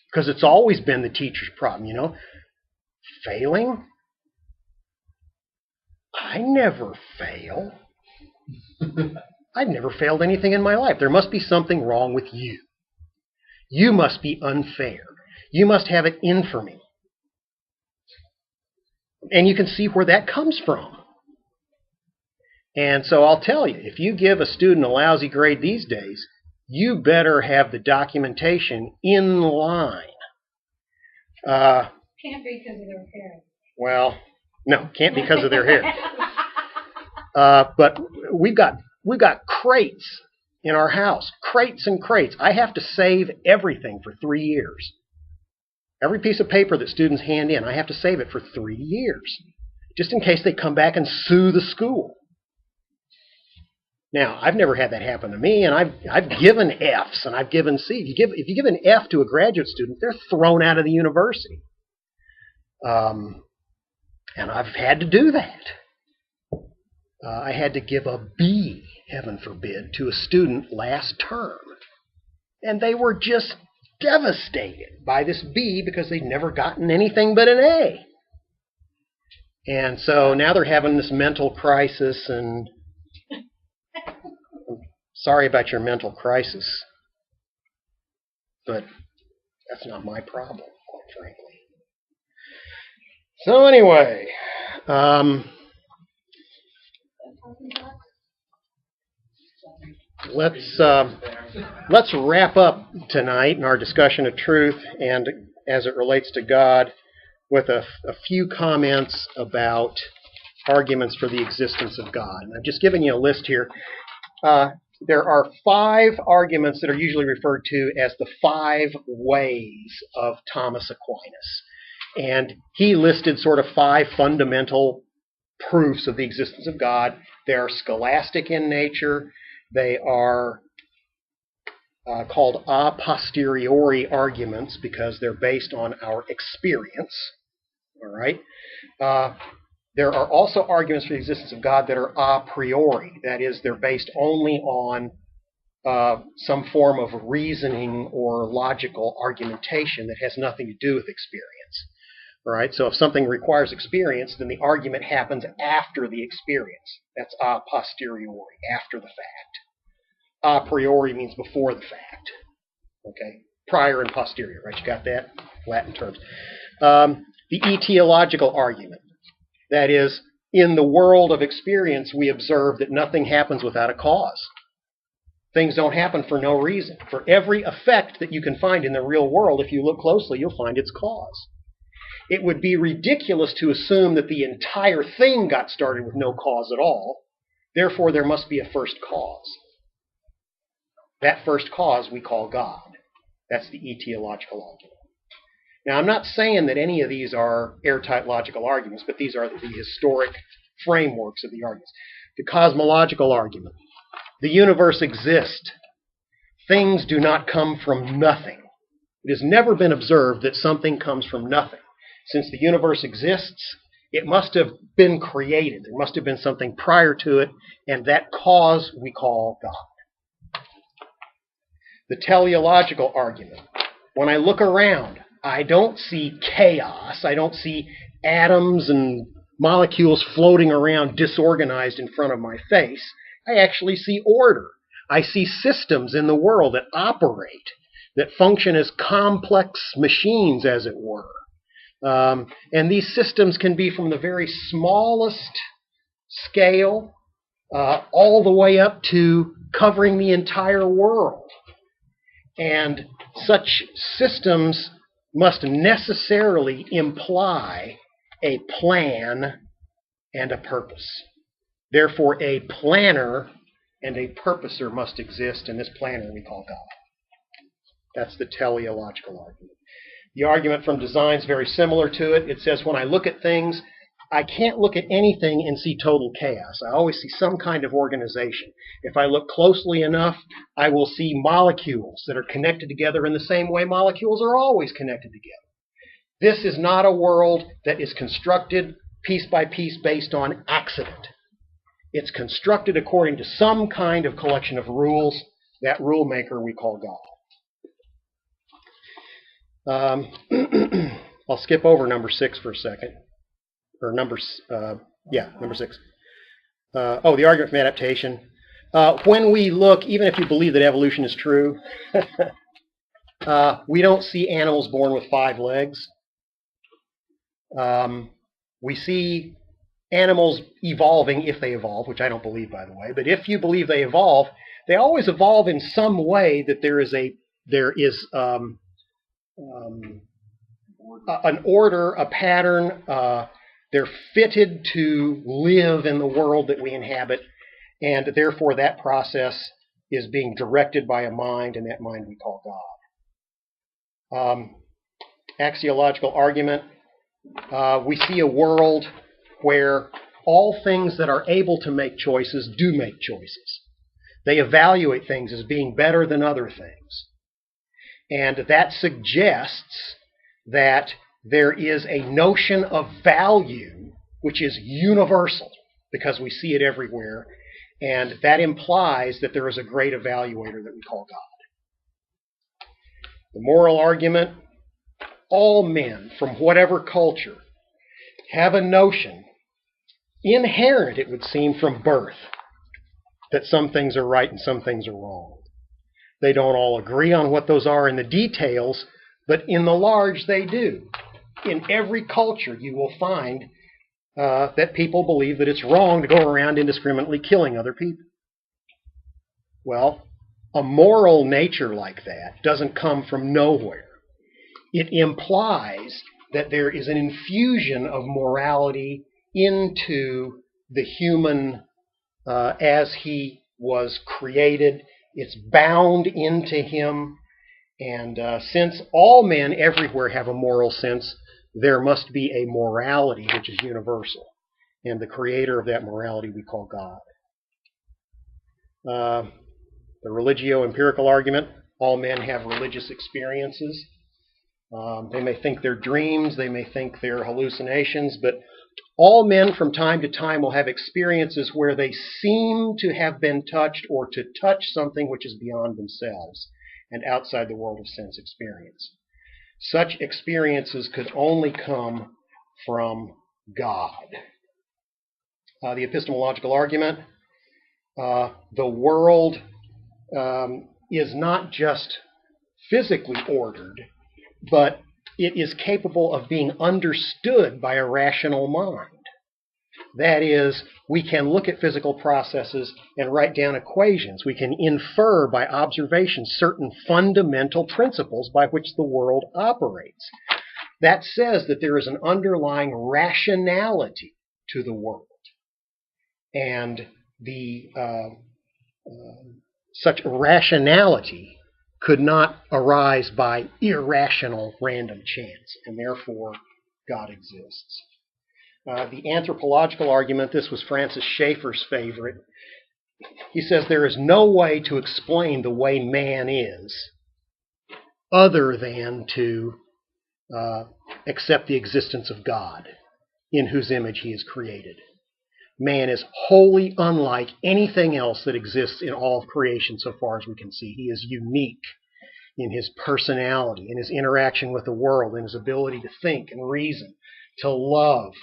because it's always been the teacher's problem, Failing? I never fail. I've never failed anything in my life. There must be something wrong with you. You must be unfair. You must have it in for me. And you can see where that comes from. And so I'll tell you, if you give a student a lousy grade these days, you better have the documentation in line. Can't be because of their hair. Well, no, can't be because of their hair. But we've got crates in our house, crates and crates. I have to save everything for 3 years. Every piece of paper that students hand in, I have to save it for 3 years just in case they come back and sue the school. Now, I've never had that happen to me, and I've given Fs and I've given Cs. If you give an F to a graduate student, they're thrown out of the university. And I've had to do that. I had to give a B, heaven forbid, to a student last term. And they were just devastated by this B because they'd never gotten anything but an A. And so now they're having this mental crisis, and I'm sorry about your mental crisis, but that's not my problem, quite frankly. So anyway, let's wrap up tonight in our discussion of truth and as it relates to God with a few comments about arguments for the existence of God. And I've just given you a list here. There are 5 arguments that are usually referred to as the 5 ways of Thomas Aquinas. And he listed sort of 5 fundamental proofs of the existence of God. They are scholastic in nature. They are called a posteriori arguments because they're based on our experience. All right. There are also arguments for the existence of God that are a priori. That is, they're based only on some form of reasoning or logical argumentation that has nothing to do with experience. All right. So if something requires experience, then the argument happens after the experience. That's a posteriori, after the fact. A priori means before the fact. Okay. Prior and posterior, right? You got that? Latin terms. The etiological argument. That is, in the world of experience, we observe that nothing happens without a cause. Things don't happen for no reason. For every effect that you can find in the real world, if you look closely, you'll find its cause. It would be ridiculous to assume that the entire thing got started with no cause at all. Therefore, there must be a first cause. That first cause we call God. That's the etiological argument. Now, I'm not saying that any of these are airtight logical arguments, but these are the historic frameworks of the arguments. The cosmological argument. The universe exists. Things do not come from nothing. It has never been observed that something comes from nothing. Since the universe exists, it must have been created. There must have been something prior to it, and that cause we call God. The teleological argument. When I look around, I don't see chaos. I don't see atoms and molecules floating around disorganized in front of my face. I actually see order. I see systems in the world that operate, that function as complex machines, as it were. And these systems can be from the very smallest scale all the way up to covering the entire world. And such systems must necessarily imply a plan and a purpose. Therefore, a planner and a purposer must exist, and this planner we call God. That's the teleological argument. The argument from design is very similar to it. It says when I look at things, I can't look at anything and see total chaos. I always see some kind of organization. If I look closely enough, I will see molecules that are connected together in the same way molecules are always connected together. This is not a world that is constructed piece by piece based on accident. It's constructed according to some kind of collection of rules. That rule maker we call God. I'll skip over number 6 for a second. Or number 6. The argument from adaptation. When we look, even if you believe that evolution is true, we don't see animals born with 5 legs. We see animals evolving if they evolve, which I don't believe, by the way. But if you believe they evolve, they always evolve in some way that there is an order, a pattern. They're fitted to live in the world that we inhabit, and therefore that process is being directed by a mind, and that mind we call God. Axiological argument. We see a world where all things that are able to make choices do make choices. They evaluate things as being better than other things. And that suggests that there is a notion of value which is universal, because we see it everywhere, and that implies that there is a great evaluator that we call God. The moral argument: all men, from whatever culture, have a notion, inherent, it would seem, from birth, that some things are right and some things are wrong. They don't all agree on what those are in the details, but in the large they do. In every culture you will find that people believe that it's wrong to go around indiscriminately killing other people. Well, a moral nature like that doesn't come from nowhere. It implies that there is an infusion of morality into the human as he was created. It's bound into him. And since all men everywhere have a moral sense, there must be a morality which is universal. And the creator of that morality we call God. The religio-empirical argument: all men have religious experiences. They may think they're dreams, they may think they're hallucinations, but all men from time to time will have experiences where they seem to have been touched or to touch something which is beyond themselves and outside the world of sense experience. Such experiences could only come from God. The epistemological argument: the world is not just physically ordered, but it is capable of being understood by a rational mind. That is, we can look at physical processes and write down equations. We can infer by observation certain fundamental principles by which the world operates. That says that there is an underlying rationality to the world. And such rationality could not arise by irrational random chance, and therefore God exists. The anthropological argument: this was Francis Schaeffer's favorite. He says there is no way to explain the way man is other than to accept the existence of God, in whose image he is created. Man is wholly unlike anything else that exists in all of creation so far as we can see. He is unique in his personality, in his interaction with the world, in his ability to think and reason, to love,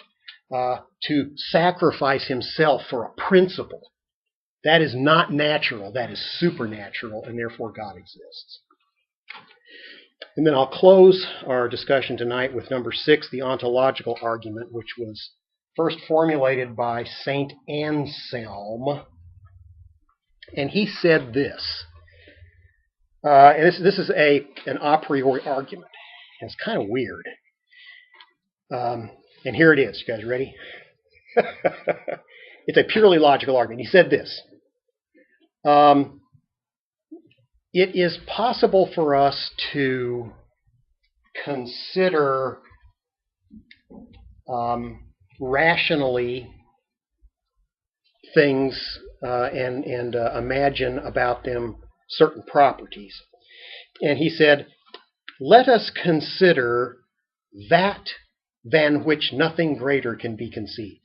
to sacrifice himself for a principle. That is not natural, that is supernatural, and therefore God exists. And then I'll close our discussion tonight with number 6, the ontological argument, which was first formulated by St. Anselm. And he said this. And this is an a priori argument. And it's kind of weird. And here it is. You guys ready? It's a purely logical argument. He said this. It is possible for us to consider rationally things and imagine about them certain properties. And he said, let us consider that than which nothing greater can be conceived.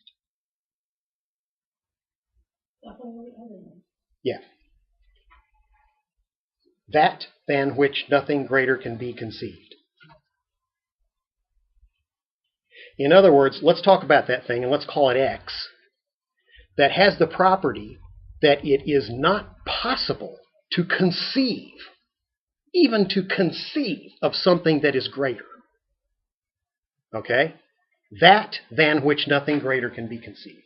Yeah. That than which nothing greater can be conceived. In other words, let's talk about that thing and let's call it X, that has the property that it is not possible to conceive, even to conceive of something that is greater. Okay? That than which nothing greater can be conceived.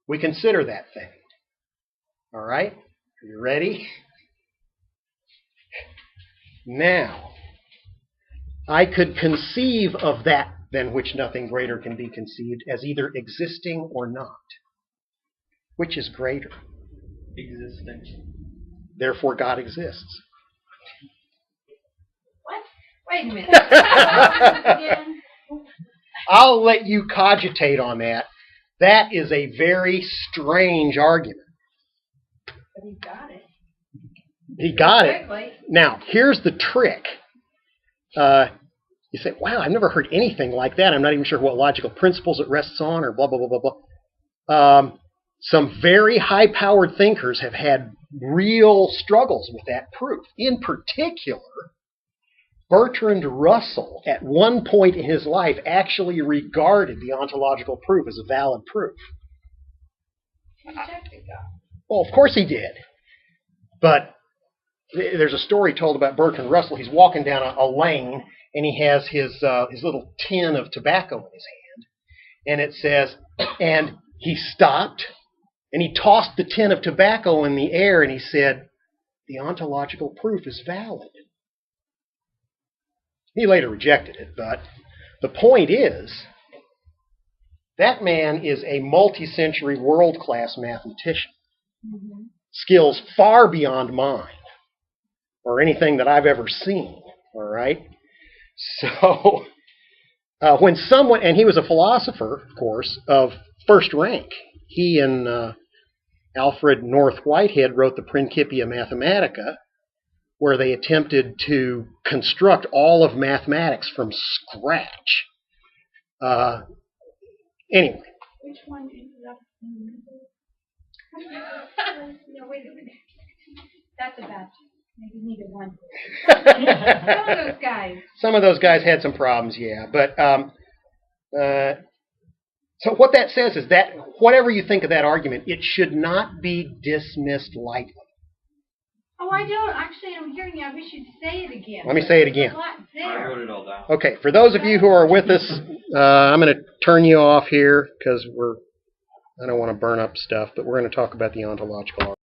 We consider that thing. All right? Are you ready? Now, I could conceive of that than which nothing greater can be conceived as either existing or not. Which is greater? Existing. Therefore, God exists. What? Wait a minute. Again. I'll let you cogitate on that. That is a very strange argument. But he got it. He got it. Quickly. Now, here's the trick. You say, wow, I've never heard anything like that. I'm not even sure what logical principles it rests on or blah, blah, blah, blah, blah. Some very high-powered thinkers have had real struggles with that proof. In particular, Bertrand Russell, at one point in his life, actually regarded the ontological proof as a valid proof. He checked it out. Well, of course he did. But there's a story told about Bertrand Russell. He's walking down a lane, and he has his little tin of tobacco in his hand. And it says, and he stopped, and he tossed the tin of tobacco in the air, and he said, the ontological proof is valid. He later rejected it, but the point is, that man is a multi-century world-class mathematician. Mm-hmm. Skills far beyond mine, or anything that I've ever seen, all right? So, when someone, and he was a philosopher, of course, of first rank. He and Alfred North Whitehead wrote the Principia Mathematica, where they attempted to construct all of mathematics from scratch. Anyway. Which one ended up in the middle? No, wait a minute. That's a bad. Maybe neither one. Some of those guys. Some of those guys had some problems, yeah. But so what that says is that whatever you think of that argument, it should not be dismissed lightly. Oh, I don't. Actually, I'm hearing you. I wish you'd say it again. Let me say it again. There's a lot I there. wrote it all down. Okay, for those of you who are with us, I'm going to turn you off here because I don't want to burn up stuff, but we're going to talk about the ontological argument.